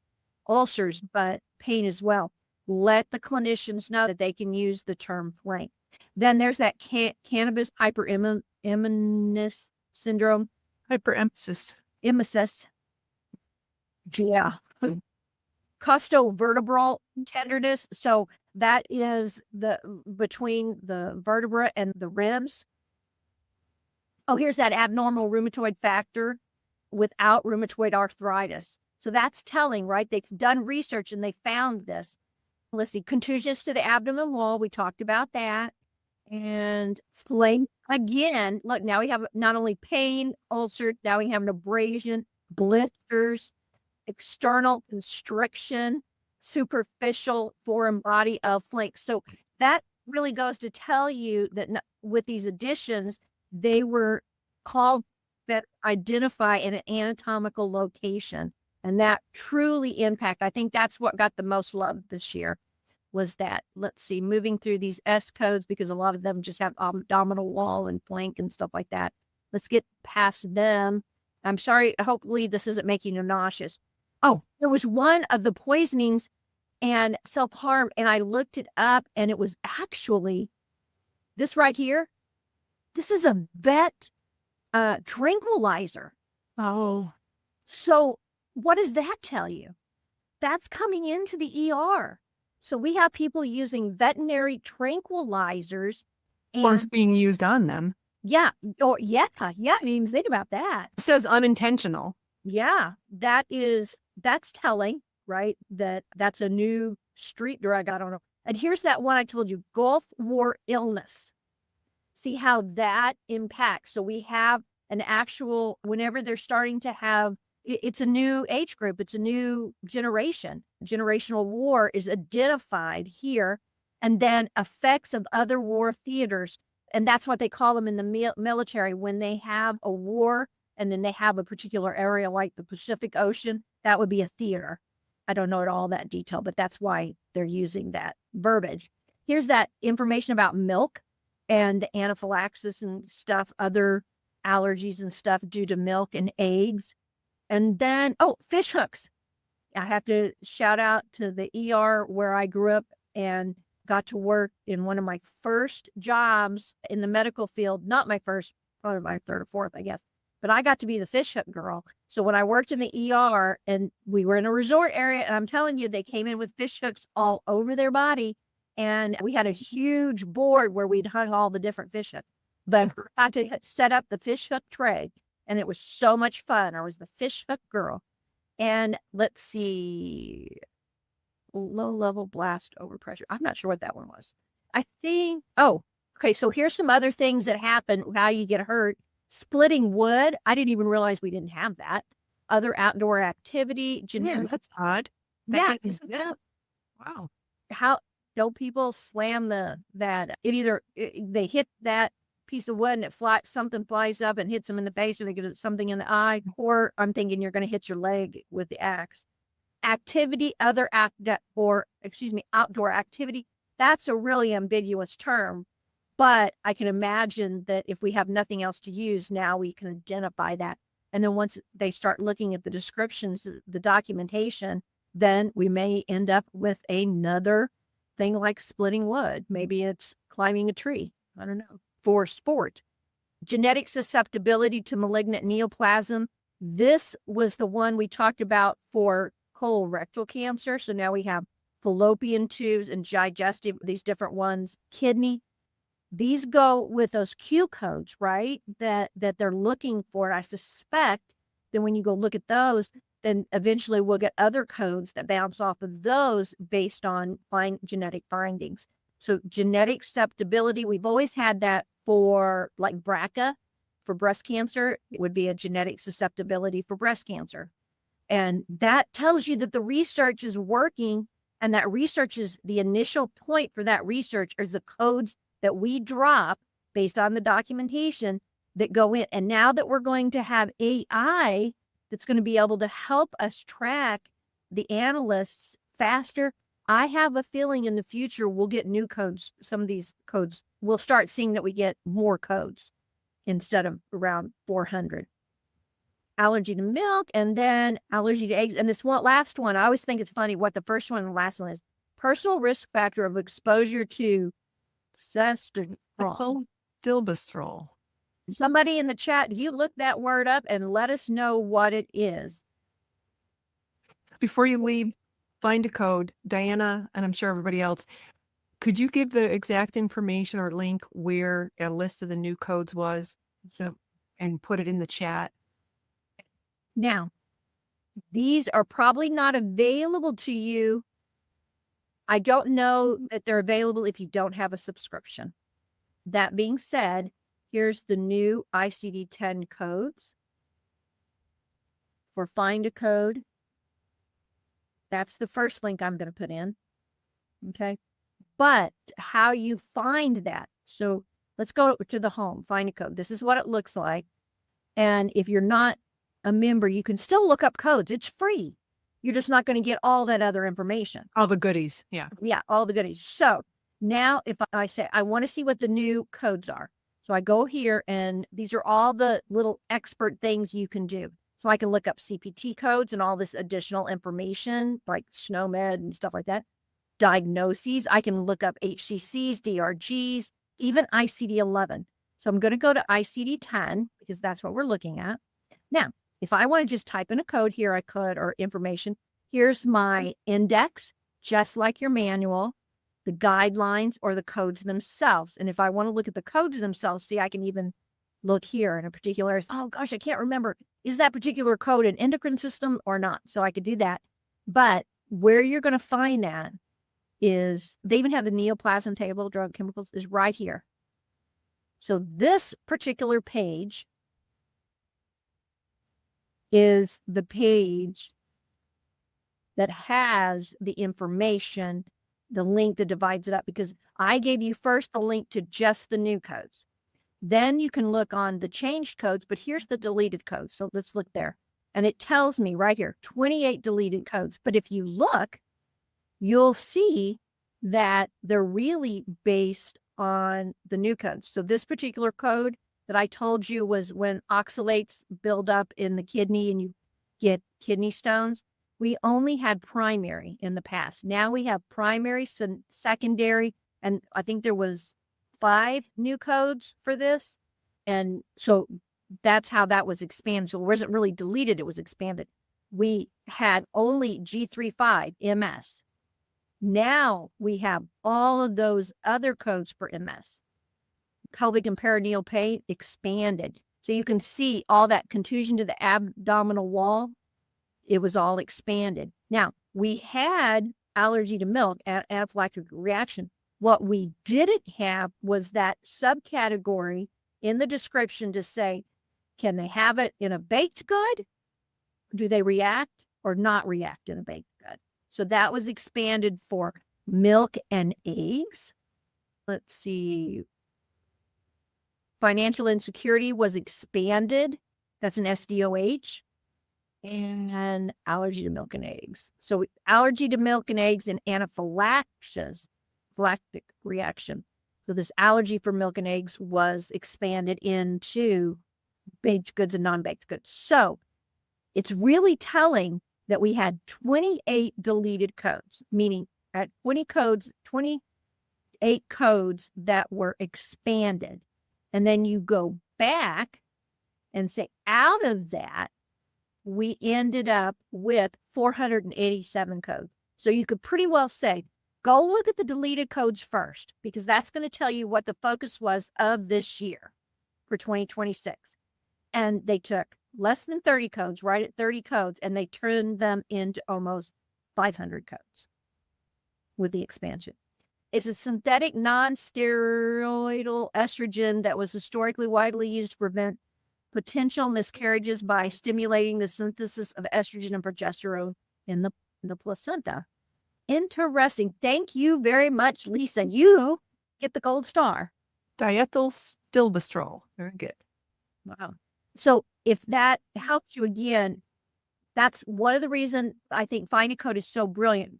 Speaker 2: ulcers, but pain as well. Let the clinicians know that they can use the term flank. Then there's that cannabis hyperemesis syndrome.
Speaker 1: Hyperemesis.
Speaker 2: Emesis. Yeah. Costovertebral tenderness. So that is the between the vertebra and the ribs. Oh, here's that abnormal rheumatoid factor without rheumatoid arthritis. So that's telling, right? They've done research and they found this. Let's see, contusions to the abdomen wall. We talked about that. And flank again. Look, now we have not only pain, ulcer, now we have an abrasion, blisters, external constriction, superficial foreign body of flank. So that really goes to tell you that with these additions, they were called that identify in an anatomical location. And that truly impact. I think that's what got the most love this year was that. Let's see, moving through these S codes because a lot of them just have abdominal wall and flank and stuff like that. Let's get past them. I'm sorry. Hopefully this isn't making you nauseous. Oh, there was one of the poisonings and self-harm, and I looked it up, and it was actually this right here. This is a vet tranquilizer.
Speaker 1: Oh.
Speaker 2: So what does that tell you? That's coming into the ER. So we have people using veterinary tranquilizers.
Speaker 1: Or it's being used on them.
Speaker 2: Yeah. Or yeah. I didn't even think about that.
Speaker 1: It says unintentional.
Speaker 2: Yeah. That's telling, right? That's a new street drug. I don't know. And here's that one I told you, Gulf War illness. See how that impacts. So we have an actual, whenever they're starting to have, it's a new age group. It's a new generation. Generational war is identified here. And then effects of other war theaters. And that's what they call them in the military. When they have a war and then they have a particular area like the Pacific Ocean, that would be a theater. I don't know all that detail, but that's why they're using that verbiage. Here's that information about milk and anaphylaxis and stuff, other allergies and stuff due to milk and eggs. And then, fish hooks. I have to shout out to the ER where I grew up and got to work in one of my first jobs in the medical field. Not my first, probably my third or fourth, I guess. But I got to be the fish hook girl. So when I worked in the ER and we were in a resort area, and I'm telling you, they came in with fish hooks all over their body. And we had a huge board where we'd hung all the different fish hooks. But I had to set up the fish hook tray. And it was so much fun. I was the fish hook girl. And let's see, low level blast overpressure. I'm not sure what that one was. I think, okay. So here's some other things that happen, how you get hurt. Splitting wood. I didn't even realize we didn't have that. Other outdoor activity.
Speaker 1: Yeah, that's odd.
Speaker 2: Yeah.
Speaker 1: Wow.
Speaker 2: How don't people slam they hit that piece of wood and something flies up and hits them in the face, or they get something in the eye, or I'm thinking you're going to hit your leg with the axe. Activity, outdoor activity. That's a really ambiguous term, but I can imagine that if we have nothing else to use, now we can identify that. And then once they start looking at the descriptions, the documentation, then we may end up with another thing like splitting wood. Maybe it's climbing a tree. I don't know. For sport. Genetic susceptibility to malignant neoplasm. This was the one we talked about for colorectal cancer. So now we have fallopian tubes and digestive, these different ones, kidney. These go with those Q codes, right? That they're looking for. I suspect that when you go look at those, then eventually we'll get other codes that bounce off of those based on genetic findings. So genetic susceptibility, we've always had that for like BRCA for breast cancer. It would be a genetic susceptibility for breast cancer. And that tells you that the research is working And that research is the initial point for that research is the codes that we drop based on the documentation that go in. And now that we're going to have AI that's going to be able to help us track the analysts faster, I have a feeling in the future we'll get new codes. Some of these codes, we'll start seeing that we get more codes instead of around 400. Allergy to milk, and then allergy to eggs. And this last one, I always think it's funny what the first one and the last one is. Personal risk factor of exposure to cestrol.
Speaker 1: Dilbestrol.
Speaker 2: Somebody in the chat, you look that word up and let us know what it is.
Speaker 1: Before you leave, find a code. Diana, and I'm sure everybody else, could you give the exact information or link where a list of the new codes was and put it in the chat?
Speaker 2: Now, these are probably not available to you. I don't know that they're available if you don't have a subscription. That being said, here's the new ICD-10 codes for Find a Code. That's the first link I'm going to put in. Okay. But how you find that. So let's go to the home, Find a Code. This is what it looks like. And if you're not a member, you can still look up codes. It's free. You're just not going to get all that other information.
Speaker 1: All the goodies. Yeah.
Speaker 2: Yeah, all the goodies. So now if I say, I want to see what the new codes are. So I go here and these are all the little expert things you can do. So I can look up CPT codes and all this additional information like SNOMED and stuff like that. Diagnoses. I can look up HCCs, DRGs, even ICD-11. So I'm going to go to ICD-10 because that's what we're looking at. Now, if I want to just type in a code here, I could, or information. Here's my index, just like your manual, the guidelines or the codes themselves. And if I want to look at the codes themselves, see, I can even look here in a particular area. Oh gosh, I can't remember. Is that particular code an endocrine system or not? So I could do that. But where you're going to find that is, they even have the neoplasm table, drug chemicals, is right here. So this particular page is the page that has the information, the link that divides it up, because I gave you first the link to just the new codes. Then you can look on the changed codes, but here's the deleted codes. So let's look there. And it tells me right here, 28 deleted codes. But if you look, you'll see that they're really based on the new codes. So this particular code that I told you was when oxalates build up in the kidney and you get kidney stones. We only had primary in the past. Now we have primary, secondary, and I think there was 5 new codes for this. And so that's how that was expanded. So it wasn't really deleted, it was expanded. We had only G35 MS. Now we have all of those other codes for MS. Pelvic and perineal pain expanded. So you can see all that contusion to the abdominal wall. It was all expanded. Now, we had allergy to milk, anaphylactic reaction. What we didn't have was that subcategory in the description to say, can they have it in a baked good? Do they react or not react in a baked good? So that was expanded for milk and eggs. Let's see. Financial insecurity was expanded. That's an SDOH. And allergy to milk and eggs. So allergy to milk and eggs and anaphylactic reaction. So this allergy for milk and eggs was expanded into baked goods and non-baked goods. So it's really telling that we had 28 deleted codes, meaning at 28 codes that were expanded. And then you go back and say, out of that, we ended up with 487 codes. So you could pretty well say, go look at the deleted codes first, because that's going to tell you what the focus was of this year for 2026. And they took less than 30 codes, right at 30 codes, and they turned them into almost 500 codes with the expansion. It's a synthetic non-steroidal estrogen that was historically widely used to prevent potential miscarriages by stimulating the synthesis of estrogen and progesterone in the placenta. Interesting. Thank you very much, Lisa. You get the gold star.
Speaker 1: Diethyl stilbestrol. Very good.
Speaker 2: Wow. So if that helps you again, that's one of the reasons I think Find a Code is so brilliant.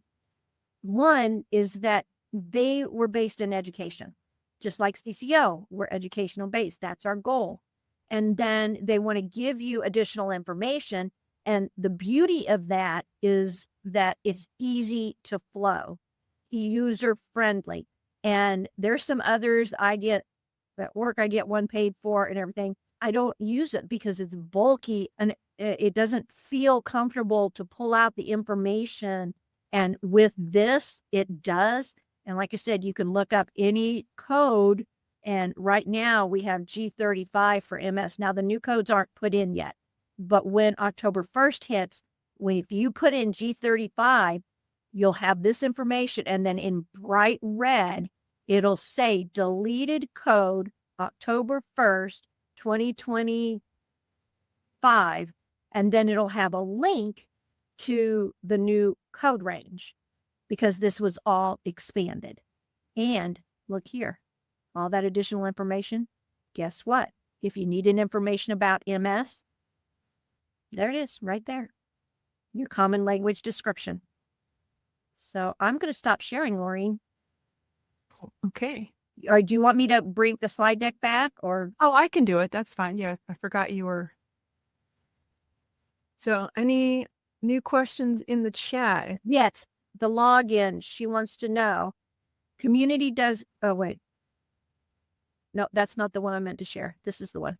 Speaker 2: One is that they were based in education, just like CCO. We're educational based. That's our goal. And then they want to give you additional information. And the beauty of that is that it's easy to flow, user friendly. And there's some others I get at work, I get one paid for and everything. I don't use it because it's bulky and it doesn't feel comfortable to pull out the information. And with this, it does. And like I said, you can look up any code. And right now we have G35 for MS. Now the new codes aren't put in yet, but when October 1st hits, if you put in G35, you'll have this information. And then in bright red, it'll say deleted code October 1st, 2025. And then it'll have a link to the new code range because this was all expanded. And look here, all that additional information. Guess what? If you need an information about MS, there it is right there. Your common language description. So I'm going to stop sharing, Laureen.
Speaker 1: Okay.
Speaker 2: Or do you want me to bring the slide deck back or?
Speaker 1: Oh, I can do it. That's fine. Yeah, I forgot you were. So any new questions in the chat?
Speaker 2: Yes, the login. She wants to know. Community does, oh, wait. No, that's not the one I meant to share. This is the one.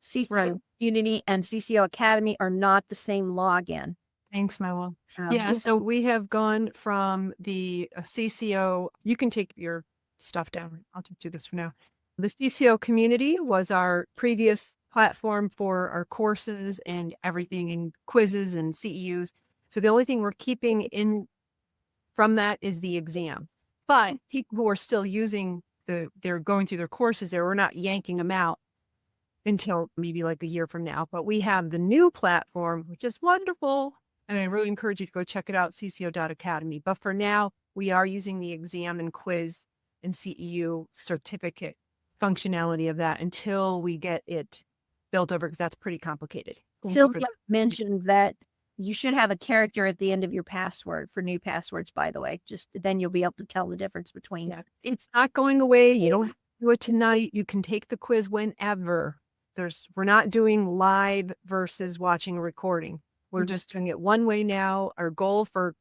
Speaker 2: CCO Community and CCO Academy are not the same login.
Speaker 1: Thanks, Mel. Yeah, so we have gone from the CCO. You can take your stuff down. I'll just do this for now. The CCO community was our previous platform for our courses and everything and quizzes and CEUs. So the only thing we're keeping in from that is the exam. But people who are still using they're going through their courses there, we're not yanking them out until maybe like a year from now. But we have the new platform, which is wonderful. And I really encourage you to go check it out, cco.academy. But for now, we are using the exam and quiz and CEU certificate functionality of that until we get it built over, because that's pretty complicated.
Speaker 2: Sylvia mentioned that you should have a character at the end of your password for new passwords, by the way. Just then you'll be able to tell the difference between.
Speaker 1: Yeah, it's not going away. You don't have to do it tonight. You can take the quiz whenever. We're not doing live versus watching a recording. We're just doing it one way now. Our goal for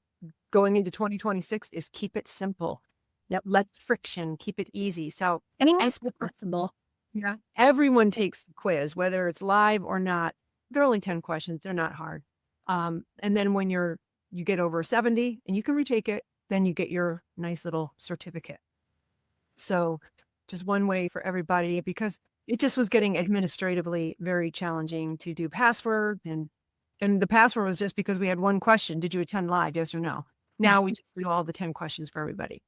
Speaker 1: going into 2026 is keep it simple. Yep. Let friction, keep it easy. So
Speaker 2: anyone's possible.
Speaker 1: Yeah. Everyone takes the quiz, whether it's live or not. They're only 10 questions. They're not hard. And then when you get over 70 and you can retake it, then you get your nice little certificate. So just one way for everybody, because it just was getting administratively very challenging to do password. And the password was just because we had one question. Did you attend live? Yes or no? Now we just do all the 10 questions for everybody.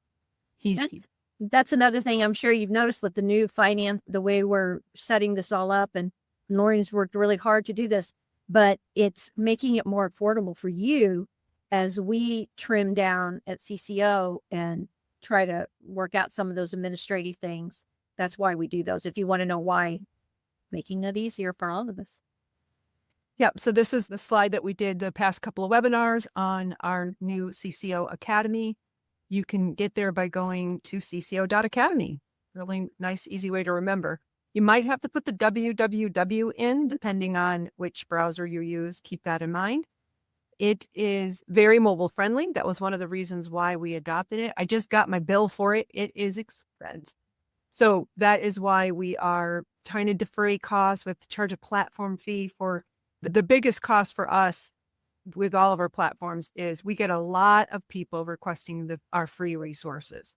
Speaker 2: That's another thing I'm sure you've noticed with the new finance, the way we're setting this all up. And Lauren's worked really hard to do this, but it's making it more affordable for you as we trim down at CCO and try to work out some of those administrative things. That's why we do those. If you want to know why, making it easier for all of us.
Speaker 1: Yep. So this is the slide that we did the past couple of webinars on our new CCO Academy. You can get there by going to cco.academy. Really nice, easy way to remember. You might have to put the www in, depending on which browser you use. Keep that in mind. It is very mobile friendly. That was one of the reasons why we adopted it. I just got my bill for it. It is expensive. So that is why we are trying to defray costs. We have to charge a platform fee for the biggest cost for us with all of our platforms is we get a lot of people requesting our free resources.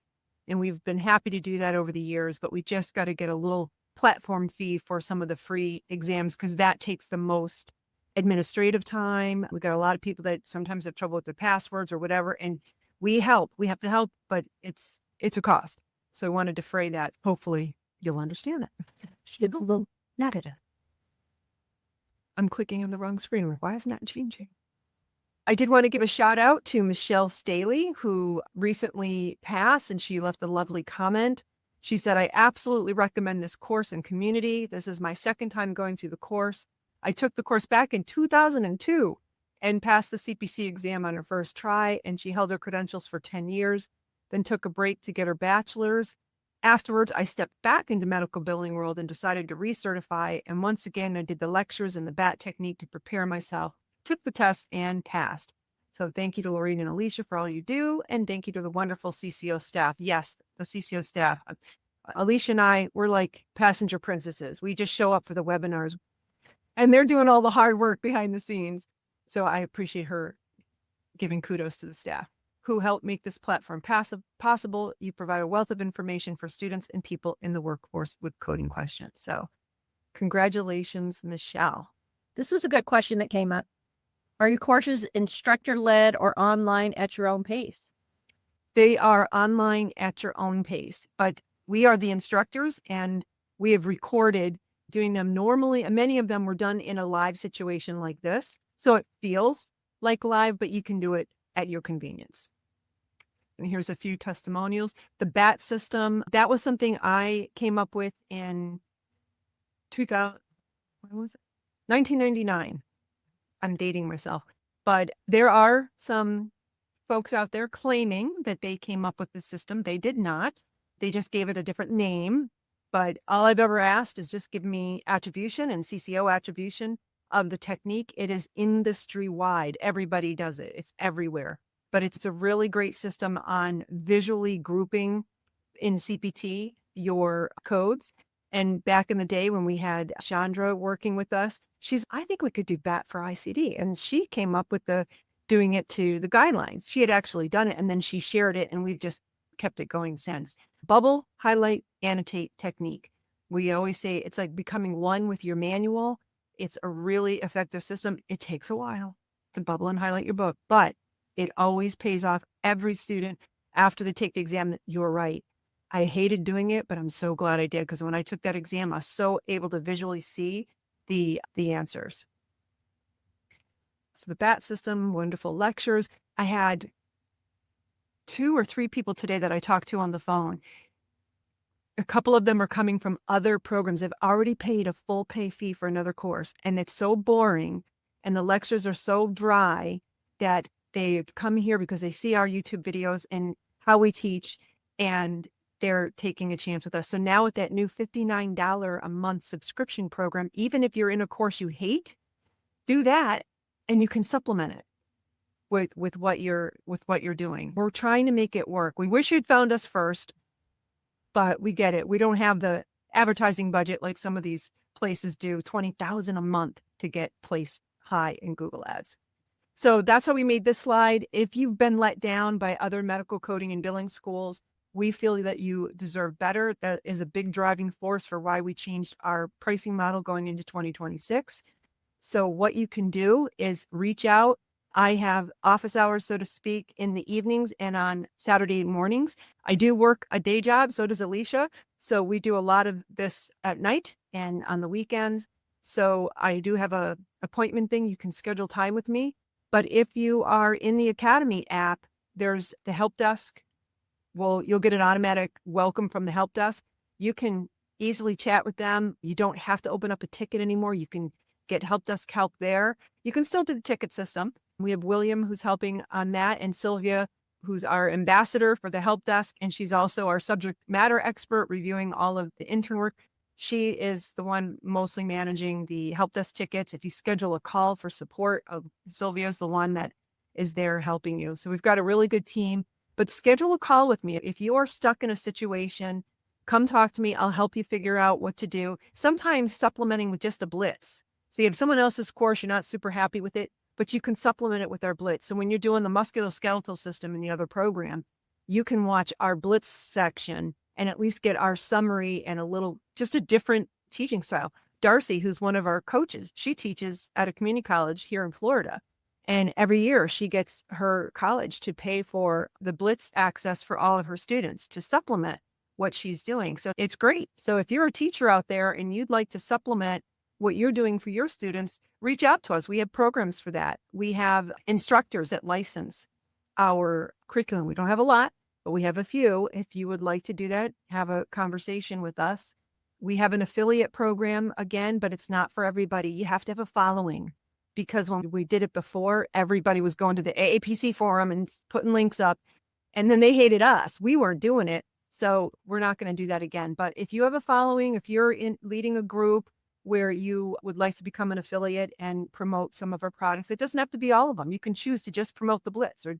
Speaker 1: And we've been happy to do that over the years, but we just got to get a little platform fee for some of the free exams because that takes the most administrative time. We got a lot of people that sometimes have trouble with their passwords or whatever, and we help. We have to help, but it's a cost. So I want to defray that. Hopefully you'll understand it. I'm clicking on the wrong screen. Why isn't that changing? I did want to give a shout out to Michelle Staley, who recently passed, and she left a lovely comment. She said, I absolutely recommend this course and community. This is my second time going through the course. I took the course back in 2002 and passed the CPC exam on her first try, and she held her credentials for 10 years, then took a break to get her bachelor's. Afterwards, I stepped back into medical billing world and decided to recertify. And once again, I did the lectures and the BAT technique to prepare myself, took the test, and passed. So thank you to Lorene and Alicia for all you do. And thank you to the wonderful CCO staff. Yes, the CCO staff. Alicia and I, we're like passenger princesses. We just show up for the webinars and they're doing all the hard work behind the scenes. So I appreciate her giving kudos to the staff who helped make this platform possible. You provide a wealth of information for students and people in the workforce with coding questions. So congratulations, Michelle.
Speaker 2: This was a good question that came up. Are your courses instructor-led or online at your own pace?
Speaker 1: They are online at your own pace, but we are the instructors and we have recorded doing them normally. And many of them were done in a live situation like this. So it feels like live, but you can do it at your convenience. And here's a few testimonials. The BAT system, that was something I came up with in 1999. I'm dating myself, but there are some folks out there claiming that they came up with the system. They did not. They just gave it a different name. But all I've ever asked is just give me attribution and CCO attribution of the technique. It is industry wide. Everybody does it. It's everywhere. But it's a really great system on visually grouping in CPT your codes. And back in the day when we had Chandra working with us, I think we could do BAT for ICD. And she came up with doing it to the guidelines. She had actually done it and then she shared it and we've just kept it going since. Bubble, highlight, annotate technique. We always say it's like becoming one with your manual. It's a really effective system. It takes a while to bubble and highlight your book, but it always pays off. Every student, after they take the exam, you're right. I hated doing it, but I'm so glad I did because when I took that exam, I was so able to visually see the answers. So the BAT system, wonderful lectures. I had 2 or 3 people today that I talked to on the phone. A couple of them are coming from other programs. They've already paid a full pay fee for another course, and it's so boring, and the lectures are so dry that they come here because they see our YouTube videos and how we teach, and they're taking a chance with us. So now with that new $59 a month subscription program, even if you're in a course you hate, do that and you can supplement it with what you're doing. We're trying to make it work. We wish you'd found us first, but we get it. We don't have the advertising budget like some of these places do, $20,000 a month to get placed high in Google Ads. So that's how we made this slide. If you've been let down by other medical coding and billing schools, we feel that you deserve better. That is a big driving force for why we changed our pricing model going into 2026. So what you can do is reach out. I have office hours, so to speak, in the evenings and on Saturday mornings. I do work a day job, so does Alicia. So we do a lot of this at night and on the weekends. So I do have a appointment thing. You can schedule time with me. But if you are in the Academy app, there's the help desk. Well, you'll get an automatic welcome from the help desk. You can easily chat with them. You don't have to open up a ticket anymore. You can get help desk help there. You can still do the ticket system. We have William who's helping on that, and Sylvia, who's our ambassador for the help desk. And she's also our subject matter expert reviewing all of the intern work. She is the one mostly managing the help desk tickets. If you schedule a call for support, Sylvia's the one that is there helping you. So we've got a really good team, but schedule a call with me. If you are stuck in a situation, come talk to me. I'll help you figure out what to do. Sometimes supplementing with just a blitz. So you have someone else's course, you're not super happy with it, but you can supplement it with our blitz. So when you're doing the musculoskeletal system in the other program, you can watch our blitz section and at least get our summary and just a different teaching style. Darcy, who's one of our coaches, she teaches at a community college here in Florida. And every year she gets her college to pay for the blitz access for all of her students to supplement what she's doing. So it's great. So if you're a teacher out there and you'd like to supplement what you're doing for your students, reach out to us. We have programs for that. We have instructors that license our curriculum. We don't have a lot, but we have a few. If you would like to do that, have a conversation with us. We have an affiliate program again, but it's not for everybody. You have to have a following, because when we did it before, everybody was going to the AAPC forum and putting links up, and then they hated us. We weren't doing it. So we're not going to do that again. But if you have a following, if you're leading a group where you would like to become an affiliate and promote some of our products, it doesn't have to be all of them. You can choose to just promote the Blitz or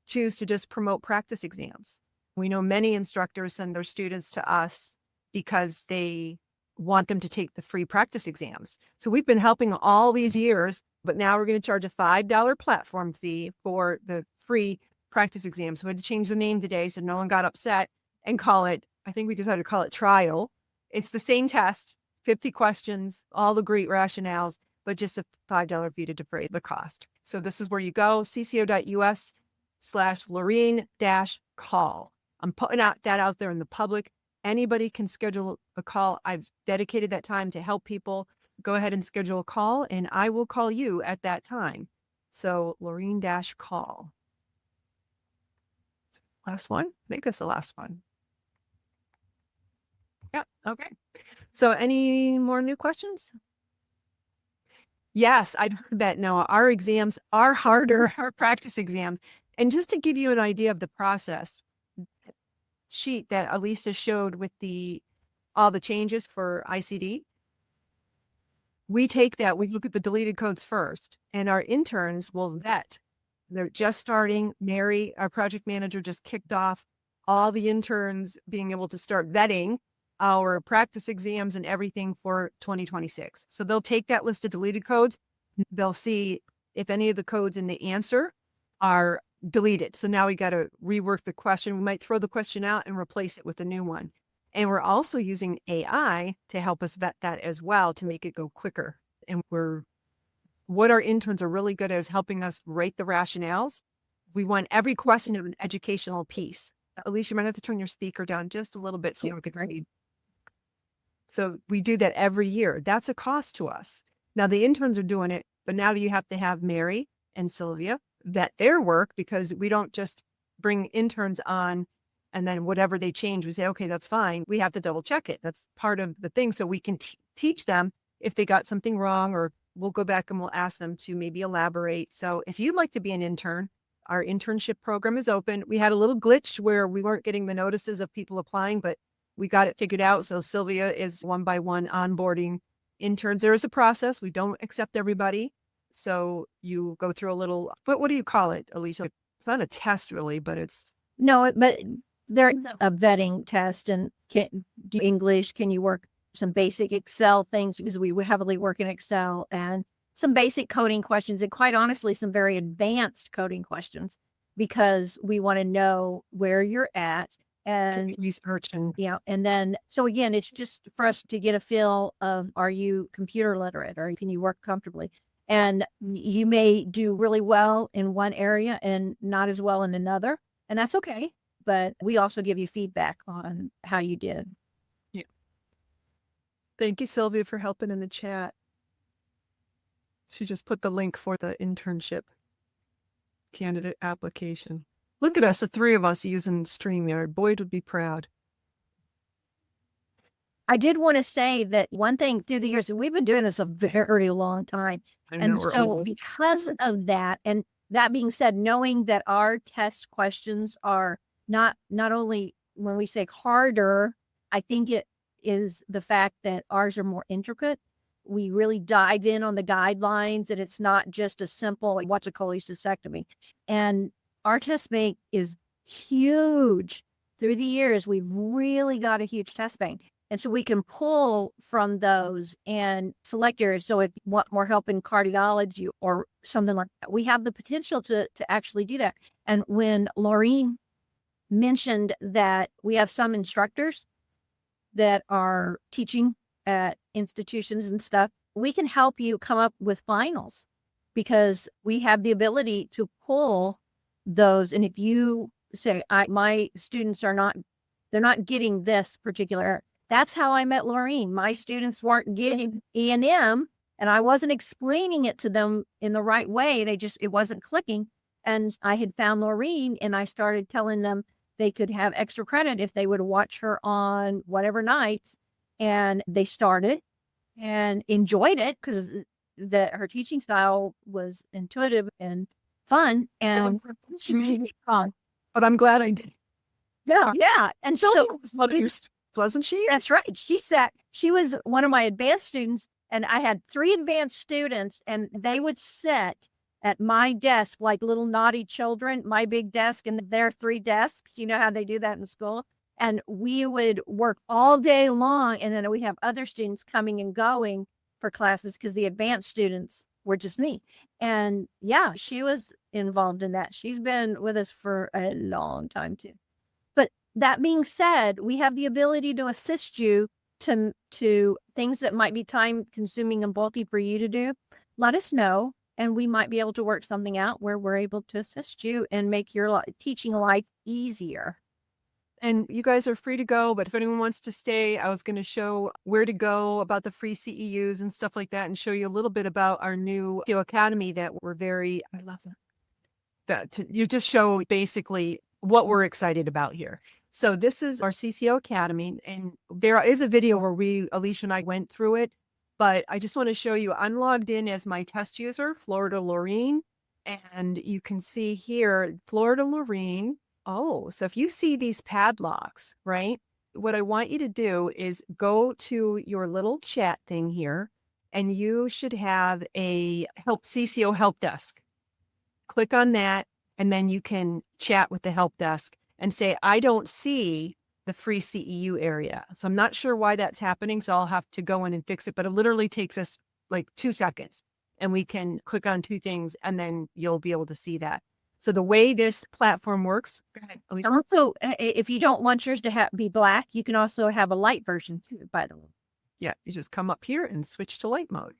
Speaker 1: choose to just promote practice exams. We know many instructors send their students to us because they want them to take the free practice exams. So we've been helping all these years, but now we're going to charge a $5 platform fee for the free practice exams. So we had to change the name today so no one got upset and call it, I think we decided to call it trial. It's the same test, 50 questions, all the great rationales, but just a $5 fee to defray the cost. So this is where you go, cco.us/Lorene-call. I'm putting that out there in the public. Anybody can schedule a call. I've dedicated that time to help people. Go ahead and schedule a call, and I will call you at that time. So Lorene-call. Last one? I think that's the last one. Yeah, okay. So any more new questions? Yes, I've heard that, Noah. Our exams are harder, our practice exams. And just to give you an idea of the process, sheet that Elisa showed with all the changes for ICD, we take that, we look at the deleted codes first, and our interns will vet. They're just starting. Mary, our project manager, just kicked off all the interns being able to start vetting our practice exams and everything for 2026. So they'll take that list of deleted codes. They'll see if any of the codes in the answer are deleted. So now we got to rework the question. We might throw the question out and replace it with a new one. And we're also using AI to help us vet that as well to make it go quicker. And what our interns are really good at is helping us write the rationales. We want every question of an educational piece. Alicia, you might have to turn your speaker down just a little bit so we can read. So we do that every year. That's a cost to us. Now the interns are doing it, but now you have to have Mary and Sylvia vet their work, because we don't just bring interns on and then whatever they change, we say, okay, that's fine. We have to double check it. That's part of the thing. So we can teach them if they got something wrong, or we'll go back and we'll ask them to maybe elaborate. So if you'd like to be an intern, our internship program is open. We had a little glitch where we weren't getting the notices of people applying, but we got it figured out. So Sylvia is one by one onboarding interns. There is a process. We don't accept everybody. So you go through a little, but what do you call it, Alicia? It's not a test really, but it's.
Speaker 2: No, but there's a vetting test, and can do English, can you work some basic Excel things, because we would heavily work in Excel, and some basic coding questions, and quite honestly, some very advanced coding questions, because we want to know where you're at. And
Speaker 1: research and
Speaker 2: and then so again, it's just for us to get a feel of, are you computer literate, or can you work comfortably? And you may do really well in one area and not as well in another, and that's okay. But we also give you feedback on how you did.
Speaker 1: Yeah. Thank you, Sylvia, for helping in the chat. She just put the link for the internship candidate application. Look at us, the three of us using StreamYard. Boyd would be proud.
Speaker 2: I did want to say that one thing through the years, we've been doing this a very long time. And so because of that, and that being said, knowing that our test questions are not only, when we say harder, I think it is the fact that ours are more intricate. We really dive in on the guidelines, and it's not just a simple, like, what's a cholecystectomy? And our test bank is huge. Through the years, we've really got a huge test bank. And so we can pull from those and select areas. So if you want more help in cardiology or something like that, we have the potential to actually do that. And when Lorene mentioned that we have some instructors that are teaching at institutions and stuff, we can help you come up with finals, because we have the ability to pull those. And if you say, my students are not, they're not getting this particular, That's how I met Laureen. My students weren't getting E&M, and I wasn't explaining it to them in the right way. It wasn't clicking. And I had found Laureen, and I started telling them they could have extra credit if they would watch her on whatever nights. And they started and enjoyed it because her teaching style was intuitive and fun, and
Speaker 1: She made me fun, but I'm glad I did.
Speaker 2: yeah. And so
Speaker 1: was one of your wasn't she?
Speaker 2: that's right. She was one of my advanced students, and I had 3 advanced students, and they would sit at my desk like little naughty children, my big desk and their 3 desks. You know how they do that in school? And we would work all day long, and then we'd have other students coming and going for classes because the advanced students were just me. And yeah, she was involved in that. She's been with us for a long time too. But that being said, we have the ability to assist you to things that might be time consuming and bulky for you to do. Let us know, and we might be able to work something out where we're able to assist you and make your teaching life easier.
Speaker 1: And you guys are free to go, but if anyone wants to stay, I was going to show where to go about the free CEUs and stuff like that, and show you a little bit about our new CCO Academy that I love that. You just show basically what we're excited about here. So this is our CCO Academy, and there is a video where Alicia and I went through it, but I just want to show you, I'm logged in as my test user, Florida Laureen, and you can see here, Florida Laureen. Oh, so if you see these padlocks, right? What I want you to do is go to your little chat thing here, and you should have a CCO help desk. Click on that, and then you can chat with the help desk and say, I don't see the free CEU area. So I'm not sure why that's happening. So I'll have to go in and fix it, but it literally takes us like 2 seconds, and we can click on 2 things, and then you'll be able to see that. So the way this platform works, go ahead, Alicia.
Speaker 2: Also, if you don't want yours to be black, you can also have a light version too, by the way.
Speaker 1: Yeah, you just come up here and switch to light mode.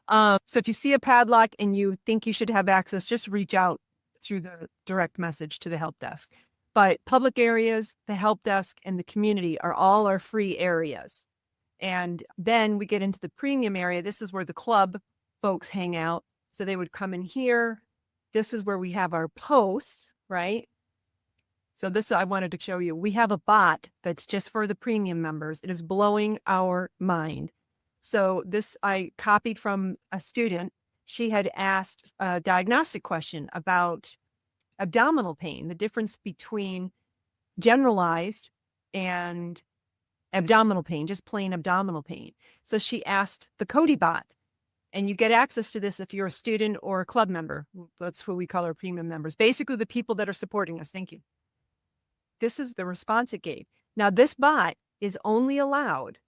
Speaker 1: So if you see a padlock and you think you should have access, just reach out through the direct message to the help desk. But public areas, the help desk, and the community are all our free areas. And then we get into the premium area. This is where the club folks hang out. So they would come in here. This is where we have our posts, right? So this, I wanted to show you. We have a bot that's just for the premium members. It is blowing our mind. So this I copied from a student. She had asked a diagnostic question about abdominal pain, the difference between generalized and abdominal pain, just plain abdominal pain. So she asked the Cody bot. And you get access to this if you're a student or a club member. That's what we call our premium members. Basically, the people that are supporting us. Thank you. This is the response it gave. Now, this bot is only allowed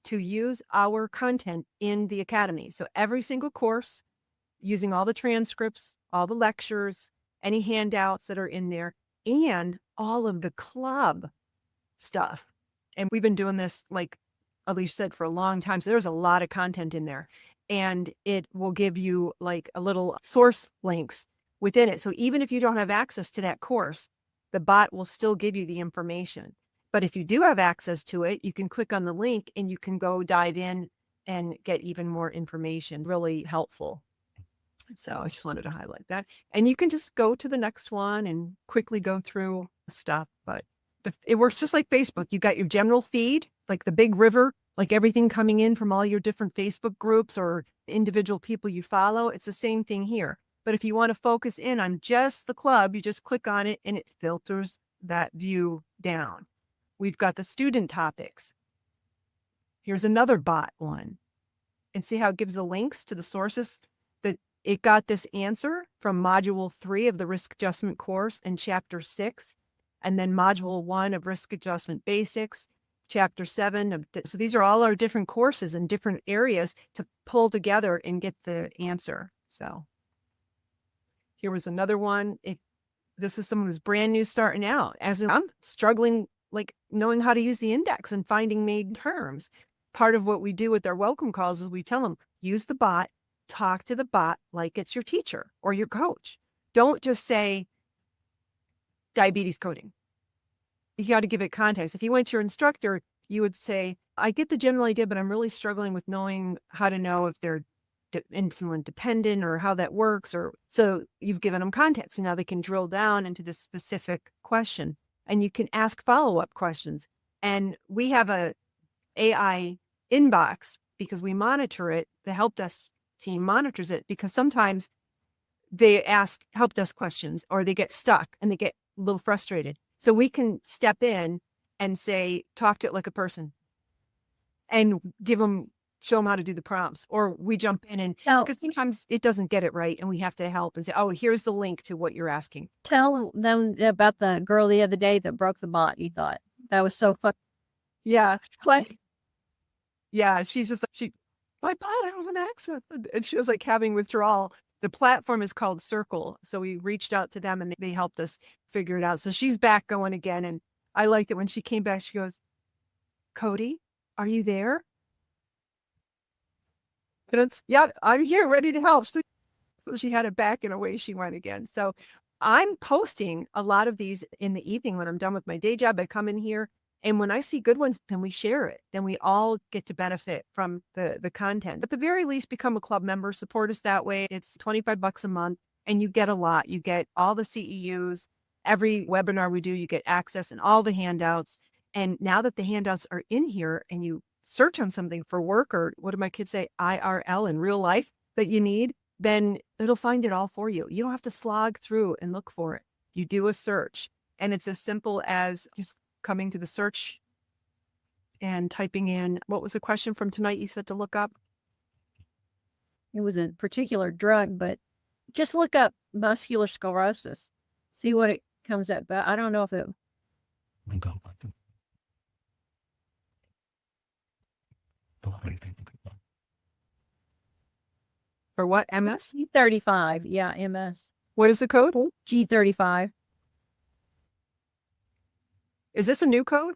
Speaker 1: to use our content in the Academy. So every single course, using all the transcripts, all the lectures, any handouts that are in there, and all of the club stuff. And we've been doing this, like Alicia said, for a long time. So there's a lot of content in there. And it will give you like a little source links within it. So even if you don't have access to that course, the bot will still give you the information. But if you do have access to it, you can click on the link and you can go dive in and get even more information. Really helpful. So I just wanted to highlight that. And you can just go to the next one and quickly go through stuff. But it works just like Facebook. You got your general feed, like the big river, like everything coming in from all your different Facebook groups or individual people you follow. It's the same thing here. But if you want to focus in on just the club, you just click on it and it filters that view down. We've got the student topics. Here's another bot one. And see how it gives the links to the sources that it got this answer from module 3 of the risk adjustment course in chapter 6, and then module 1 of risk adjustment basics, chapter 7 so these are all our different courses in different areas to pull together and get the answer. So here was another one. If this is someone who's brand new starting out, as in, I'm struggling like knowing how to use the index and finding made terms. Part of what we do with our welcome calls is we tell them, use the bot, talk to the bot like it's your teacher or your coach. Don't just say diabetes coding. you got to give it context. If you went to your instructor, you would say, I get the general idea, but I'm really struggling with knowing how to know if they're insulin dependent or how that works. Or so you've given them context and now they can drill down into this specific question and you can ask follow-up questions. And we have a AI inbox because we monitor it. The help desk team monitors it because sometimes they ask help desk questions or they get stuck and they get a little frustrated. So we can step in and say, talk to it like a person and show them how to do the prompts. Or we jump in and because sometimes it doesn't get it right and we have to help and say, oh, here's the link to what you're asking.
Speaker 2: Tell them about the girl the other day that broke the bot. You thought that was so fun.
Speaker 1: Yeah.
Speaker 2: What?
Speaker 1: Yeah. She's just like, my bot, I don't have access. And she was like having withdrawal. The platform is called Circle. So we reached out to them and they helped us figure it out. So she's back going again. And I liked it when she came back, she goes, Cody, are you there? And it's, yeah, I'm here ready to help. So she had it back and away she went again. So I'm posting a lot of these in the evening when I'm done with my day job. I come in here and when I see good ones, then we share it. Then we all get to benefit from the content. At the very least, become a club member, support us that way. It's $25 a month and you get a lot. You get all the CEUs, every webinar we do, you get access and all the handouts. And now that the handouts are in here and you search on something for work or what do my kids say, IRL in real life that you need, then it'll find it all for you. You don't have to slog through and look for it. You do a search and it's as simple as just coming to the search and typing in, what was the question from tonight you said to look up?
Speaker 2: It was a particular drug, but just look up muscular sclerosis. See what it comes up. But I don't know if it.
Speaker 1: For what? MS?
Speaker 2: G35. Yeah, MS.
Speaker 1: What is the code?
Speaker 2: G35.
Speaker 1: Is this a new code?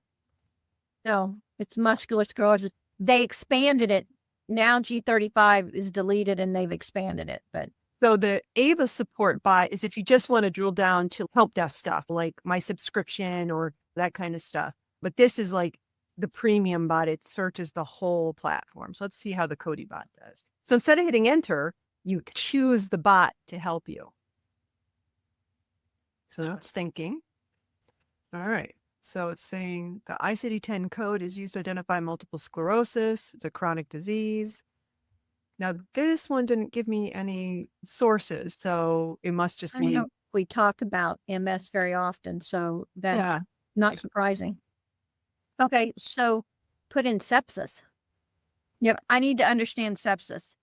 Speaker 2: No, it's muscular sclerosis. They expanded it. Now G35 is deleted and they've expanded it. But
Speaker 1: so the AVA support bot is if you just want to drill down to help desk stuff like my subscription or that kind of stuff. But this is like the premium bot. It searches the whole platform. So let's see how the Cody bot does. So instead of hitting enter, you choose the bot to help you. So now it's thinking. All right. So it's saying the ICD-10 code is used to identify multiple sclerosis. It's a chronic disease. Now, this one didn't give me any sources, so it must just be.
Speaker 2: We talk about MS very often, so that's not surprising. Okay, so put in sepsis. Yep, I need to understand sepsis.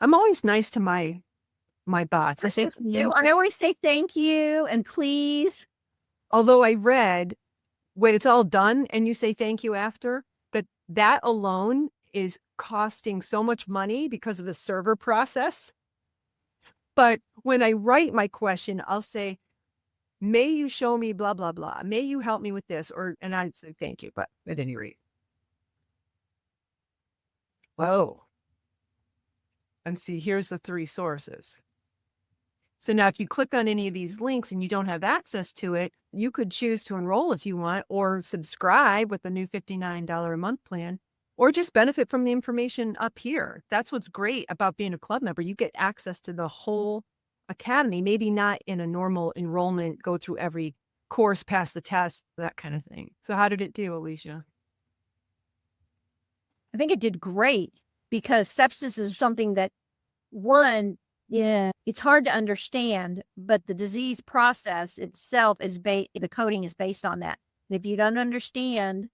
Speaker 1: I'm always nice to my bots. I
Speaker 2: always say thank you and please.
Speaker 1: Although I read when it's all done and you say thank you after, that alone is costing so much money because of the server process. But when I write my question, I'll say, may you show me blah, blah, blah. May you help me with this? And I say thank you, but at any rate. Whoa. And see, here's the 3 sources. So now if you click on any of these links and you don't have access to it, you could choose to enroll if you want, or subscribe with the new $59 a month plan, or just benefit from the information up here. That's what's great about being a club member. You get access to the whole academy, maybe not in a normal enrollment, go through every course, pass the test, that kind of thing. So how did it do, Alicia?
Speaker 2: I think it did great because sepsis is something that, it's hard to understand, but the disease process itself is the coding is based on that. And if you don't understand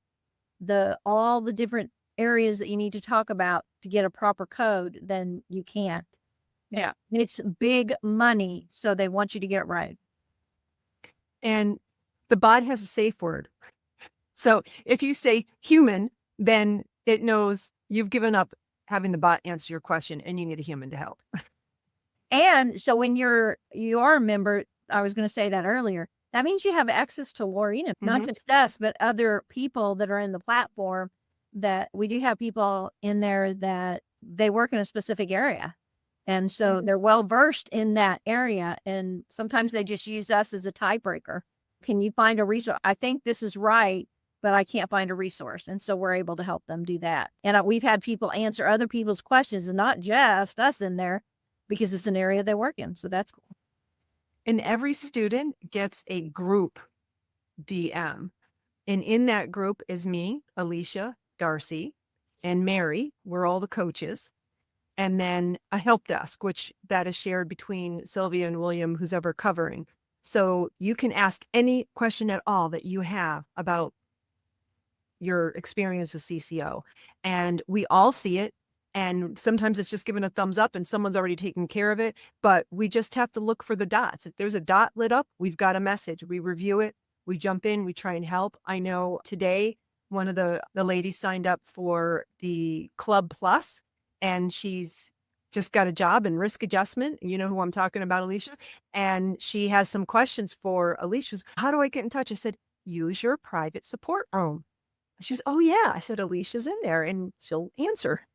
Speaker 2: all the different areas that you need to talk about to get a proper code, then you can't.
Speaker 1: Yeah.
Speaker 2: And it's big money, so they want you to get it right.
Speaker 1: And the bot has a safe word. So if you say human, then it knows you've given up having the bot answer your question and you need a human to help.
Speaker 2: And so when you are a member, I was going to say that earlier, that means you have access to Lorena, not
Speaker 1: Mhm.
Speaker 2: just us, but other people that are in the platform. That we do have people in there that they work in a specific area. And so they're well versed in that area. And sometimes they just use us as a tiebreaker. Can you find a resource? I think this is right, but I can't find a resource. And so we're able to help them do that. And we've had people answer other people's questions and not just us in there because it's an area they work in. So that's cool.
Speaker 1: And every student gets a group DM. And in that group is me, Alicia, Darcy, and Mary. We're all the coaches. And then a help desk, which that is shared between Sylvia and William, who's ever covering. So you can ask any question at all that you have about your experience with CCO. And we all see it. And sometimes it's just given a thumbs up and someone's already taken care of it. But we just have to look for the dots. If there's a dot lit up, we've got a message. We review it. We jump in. We try and help. I know today, one of the ladies signed up for the Club Plus, and she's just got a job in risk adjustment. You know who I'm talking about, Alicia. And she has some questions for Alicia. How do I get in touch? I said, use your private support room. She was, oh yeah. I said, Alicia's in there and she'll answer.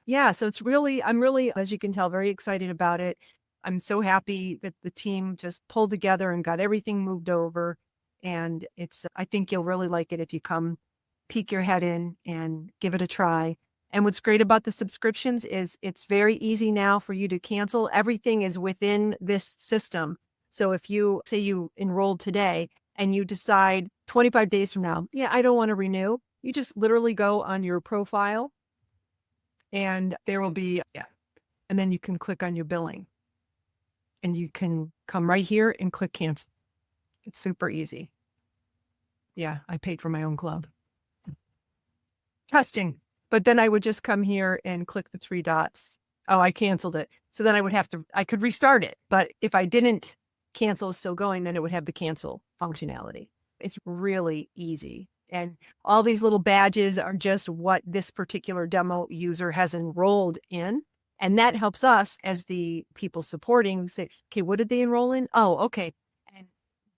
Speaker 1: Yeah. So I'm really, as you can tell, very excited about it. I'm so happy that the team just pulled together and got everything moved over. And I think you'll really like it if you come peek your head in and give it a try. And what's great about the subscriptions is it's very easy now for you to cancel. Everything is within this system. So if you say you enrolled today and you decide 25 days from now, yeah, I don't want to renew, you just literally go on your profile and there will be, yeah. And then you can click on your billing and you can come right here and click cancel. It's super easy. Yeah, I paid for my own club. Testing. But then I would just come here and click the three dots. Oh, I canceled it. So then I could restart it. But if I didn't cancel is still going, then it would have the cancel functionality. It's really easy. And all these little badges are just what this particular demo user has enrolled in. And that helps us as the people supporting say, okay, what did they enroll in? Oh, okay. And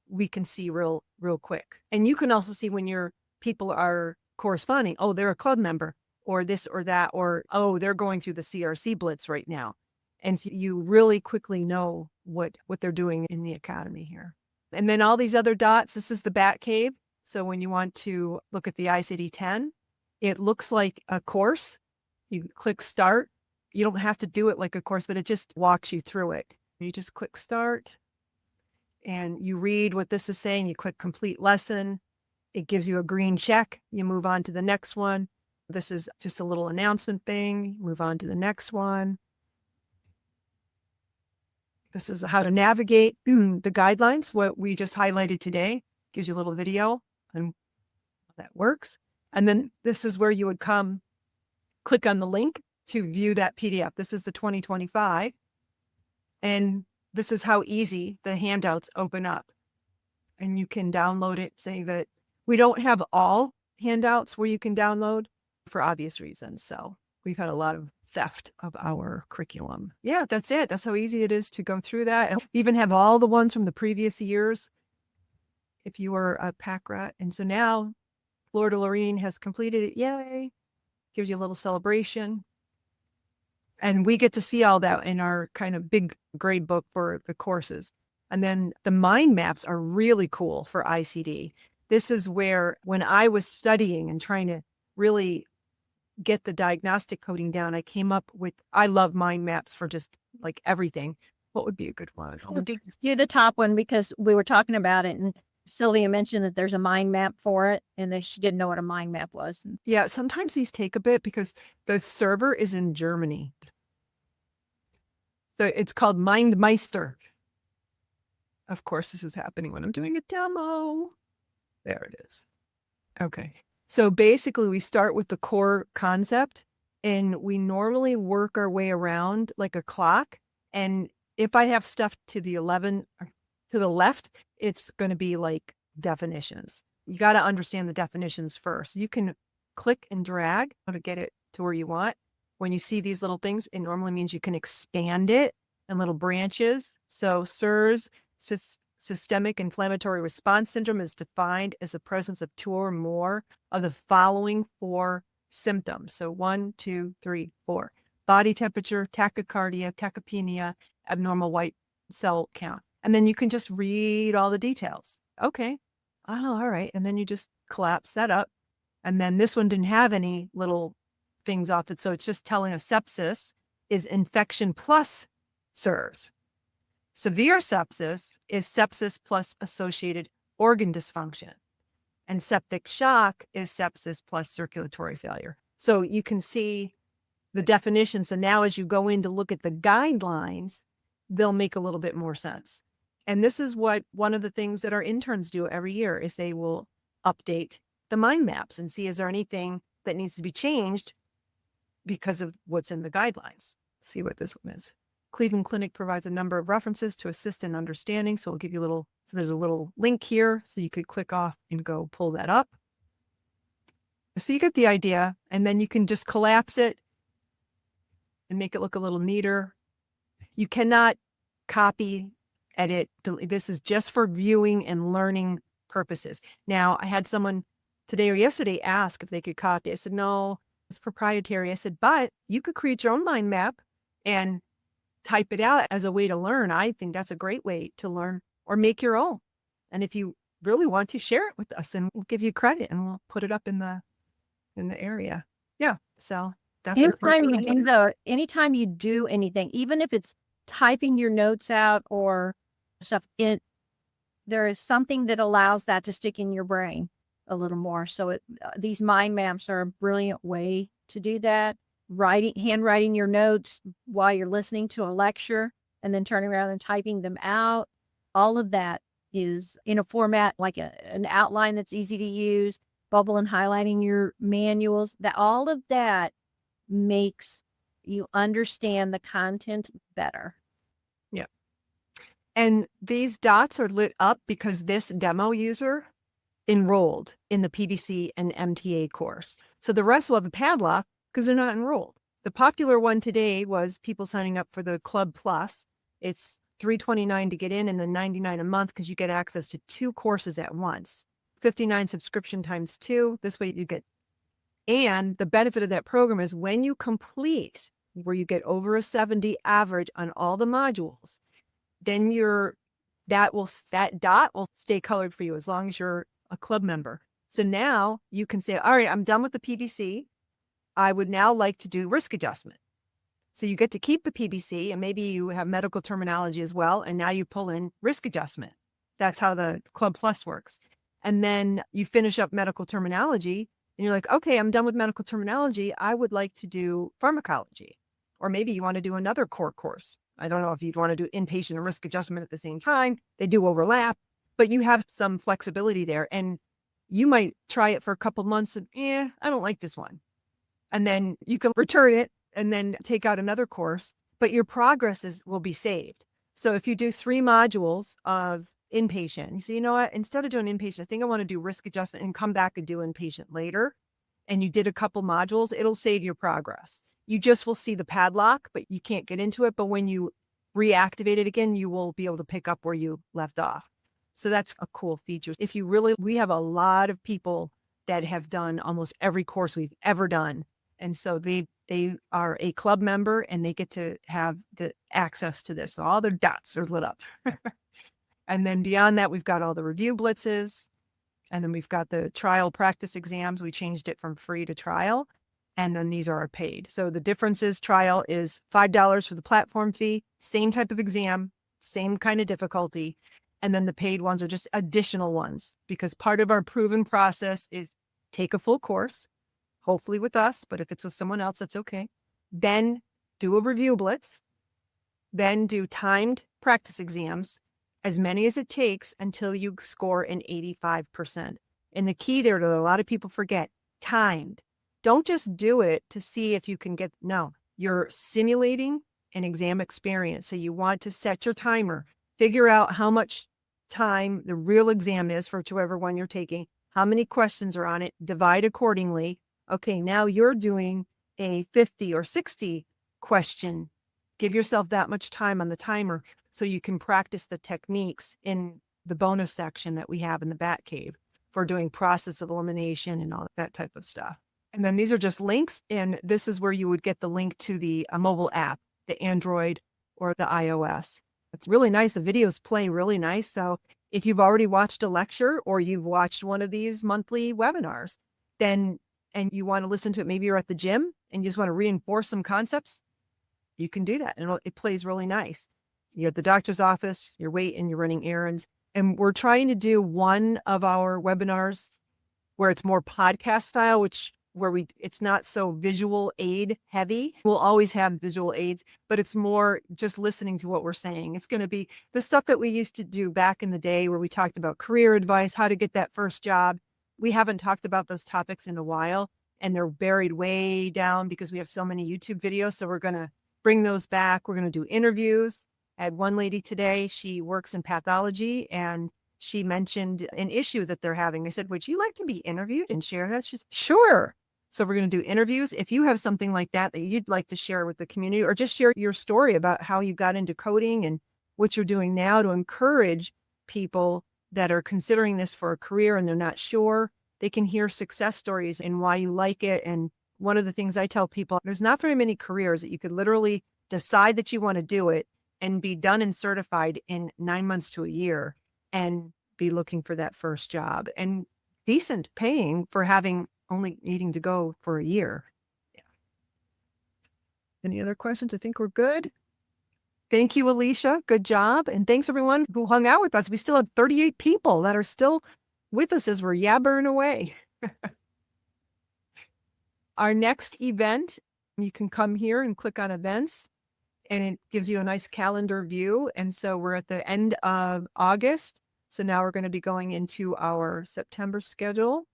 Speaker 1: we can see real quick. And you can also see when your people are corresponding. Oh, they're a club member or this or that, or, oh, they're going through the CRC blitz right now. And so you really quickly know what they're doing in the academy here. And then all these other dots, this is the Bat Cave. So when you want to look at the ICD-10, it looks like a course. You click start. You don't have to do it like a course, but it just walks you through it. You just click start and you read what this is saying. You click complete lesson. It gives you a green check. You move on to the next one. This is just a little announcement thing. Move on to the next one. This is how to navigate the guidelines. What we just highlighted today gives you a little video and how that works. And then this is where you would come, click on the link to view that PDF. This is the 2025. And this is how easy the handouts open up. And you can download it, say that we don't have all handouts where you can download for obvious reasons. So we've had a lot of theft of our curriculum. Yeah, that's it. That's how easy it is to go through that. I even have all the ones from the previous years if you were a pack rat. And so now Florida Lorraine has completed it. Yay. Gives you a little celebration. And we get to see all that in our kind of big grade book for the courses. And then the mind maps are really cool for ICD. This is where when I was studying and trying to really get the diagnostic coding down, I came up with, I love mind maps for just like everything. What would be a good one?
Speaker 2: Do the top one because we were talking about it and Sylvia mentioned that there's a mind map for it and that she didn't know what a mind map was.
Speaker 1: Yeah, sometimes these take a bit because the server is in Germany. So it's called MindMeister. Of course, this is happening when I'm doing a demo. There it is. Okay. So basically we start with the core concept and we normally work our way around like a clock. And if I have stuff to the 11 to the left, it's going to be like definitions. You got to understand the definitions first. You can click and drag to get it to where you want. when you see these little things, it normally means you can expand it in little branches. So SIRS, systemic inflammatory response syndrome, is defined as the presence of 2 or more of the following 4 symptoms. So 1, 2, 3, 4. Body temperature, tachycardia, tachypnea, abnormal white cell count. And then you can just read all the details. Okay. Oh, all right. And then you just collapse that up. And then this one didn't have any little things off it. So it's just telling us sepsis is infection plus SIRS. Severe sepsis is sepsis plus associated organ dysfunction. And septic shock is sepsis plus circulatory failure. So you can see the definitions. And now as you go in to look at the guidelines, they'll make a little bit more sense. And this is what one of the things that our interns do every year is they will update the mind maps and see, is there anything that needs to be changed because of what's in the guidelines. Let's see what this one is. Cleveland Clinic provides a number of references to assist in understanding. So we'll give you a little, so there's a little link here so you could click off and go pull that up. So you get the idea, and then you can just collapse it and make it look a little neater. You cannot copy, edit. This is just for viewing and learning purposes. Now, I had someone today or yesterday ask if they could copy. I said, no, it's proprietary. I said, but you could create your own mind map and type it out as a way to learn. I think that's a great way to learn, or make your own. And if you really want to, share it with us and we'll give you credit and we'll put it up in the area. Yeah. So that's
Speaker 2: anytime you do anything, even if it's typing your notes out or stuff, there is something that allows that to stick in your brain a little more. So these mind maps are a brilliant way to do that. Handwriting your notes while you're listening to a lecture and then turning around and typing them out. All of that is in a format like an outline that's easy to use, bubble and highlighting your manuals. All of that makes you understand the content better.
Speaker 1: Yeah. And these dots are lit up because this demo user enrolled in the PBC and MTA course. So the rest will have a padlock because they're not enrolled. The popular one today was people signing up for the Club Plus. It's $329 to get in and then $99 a month because you get access to 2 courses at once. $59 subscription times 2. This way you get, and the benefit of that program is when you complete, where you get over a 70 average on all the modules, then that dot will stay colored for you as long as you're a club member. So now you can say, all right, I'm done with the PBC. I would now like to do risk adjustment. So you get to keep the PBC and maybe you have medical terminology as well. And now you pull in risk adjustment. That's how the Club Plus works. And then you finish up medical terminology and you're like, okay, I'm done with medical terminology. I would like to do pharmacology. Or maybe you want to do another core course. I don't know if you'd want to do inpatient and risk adjustment at the same time. They do overlap, but you have some flexibility there. And you might try it for a couple months and, I don't like this one. And then you can return it and then take out another course, but your progress will be saved. So if you do 3 modules of inpatient, you say, you know what, instead of doing inpatient, I think I want to do risk adjustment and come back and do inpatient later. And you did a couple modules, it'll save your progress. You just will see the padlock, but you can't get into it. But when you reactivate it again, you will be able to pick up where you left off. So that's a cool feature. We have a lot of people that have done almost every course we've ever done. And so they are a club member and they get to have the access to this. So all their dots are lit up. And then beyond that, we've got all the review blitzes. And then we've got the trial practice exams. We changed it from free to trial. And then these are paid. So the difference is trial is $5 for the platform fee, same type of exam, same kind of difficulty. And then the paid ones are just additional ones because part of our proven process is take a full course, hopefully with us, but if it's with someone else, that's okay. Then do a review blitz, then do timed practice exams, as many as it takes until you score an 85%. And the key there that a lot of people forget, timed. Don't just do it to see if you can you're simulating an exam experience. So you want to set your timer, figure out how much time the real exam is for whichever one you're taking, how many questions are on it, divide accordingly. Okay, now you're doing a 50 or 60 question. Give yourself that much time on the timer so you can practice the techniques in the bonus section that we have in the Bat Cave for doing process of elimination and all that type of stuff. And then these are just links, and this is where you would get the link to the mobile app, the Android or the iOS. It's really nice. The videos play really nice. So if you've already watched a lecture or you've watched one of these monthly webinars, then and you want to listen to it, maybe you're at the gym and you just want to reinforce some concepts, you can do that. And it plays really nice. You're at the doctor's office, you're waiting, you're running errands. And we're trying to do one of our webinars where it's more podcast style, it's not so visual aid heavy. We'll always have visual aids, but it's more just listening to what we're saying. It's going to be the stuff that we used to do back in the day where we talked about career advice, how to get that first job. We haven't talked about those topics in a while, and they're buried way down because we have so many YouTube videos. So we're going to bring those back. We're going to do interviews. I had one lady today, she works in pathology, and she mentioned an issue that they're having. I said, would you like to be interviewed and share that? She's sure. So we're going to do interviews. If you have something like that you'd like to share with the community, or just share your story about how you got into coding and what you're doing now to encourage people that are considering this for a career and they're not sure, they can hear success stories and why you like it. And one of the things I tell people, there's not very many careers that you could literally decide that you want to do it and be done and certified in 9 months to a year and be looking for that first job and decent paying for having only needing to go for a year. Yeah. Any other questions? I think we're good. Thank you, Alicia. Good job. And thanks everyone who hung out with us. We still have 38 people that are still with us as we're yabbering away. Our next event, you can come here and click on events, and it gives you a nice calendar view. And so we're at the end of August. So now we're going to be going into our September schedule.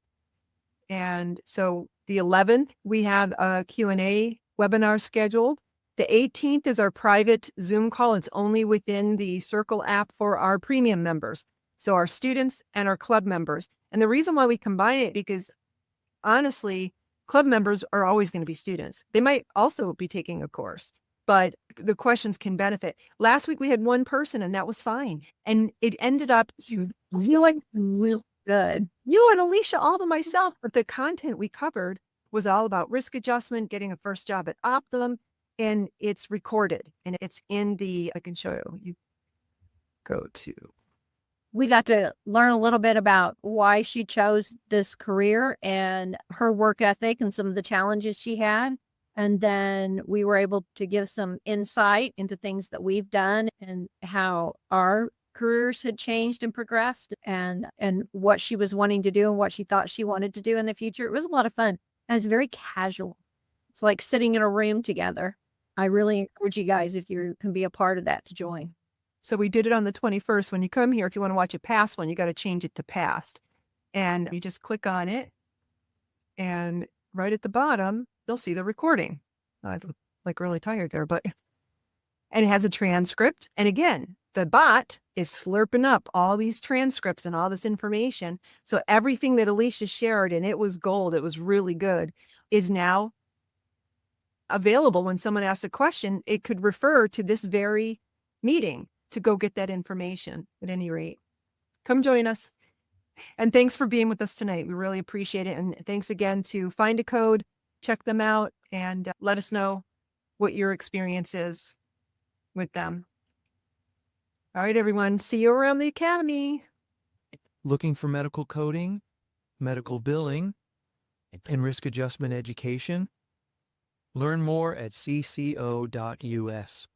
Speaker 1: And so the 11th, we have a Q&A webinar scheduled. The 18th is our private Zoom call. It's only within the Circle app for our premium members. So our students and our club members. And the reason why we combine it, because honestly, club members are always going to be students. They might also be taking a course, but the questions can benefit. Last week we had one person and that was fine. And it ended up feeling real good. You and Alicia all to myself, but the content we covered was all about risk adjustment, getting a first job at Optum, and it's recorded and it's in I can show you. You go to.
Speaker 2: We got to learn a little bit about why she chose this career and her work ethic and some of the challenges she had. And then we were able to give some insight into things that we've done and how our careers had changed and progressed, and what she was wanting to do and what she thought she wanted to do in the future. It was a lot of fun. And it's very casual. It's like sitting in a room together. I really encourage you guys, if you can be a part of that, to join.
Speaker 1: So we did it on the 21st. When you come here, if you want to watch a past one, you got to change it to past. And you just click on it. And right at the bottom, you'll see the recording. I look like really tired there, but and it has a transcript. And again, the bot is slurping up all these transcripts and all this information. So everything that Alicia shared, and it was gold, it was really good, is now available. When someone asks a question, it could refer to this very meeting to go get that information. At any rate, come join us. And thanks for being with us tonight. We really appreciate it. And thanks again to Find a Code. Check them out and let us know what your experience is with them. All right, everyone. See you around the academy.
Speaker 3: Looking for medical coding, medical billing, and risk adjustment education? Learn more at cco.us.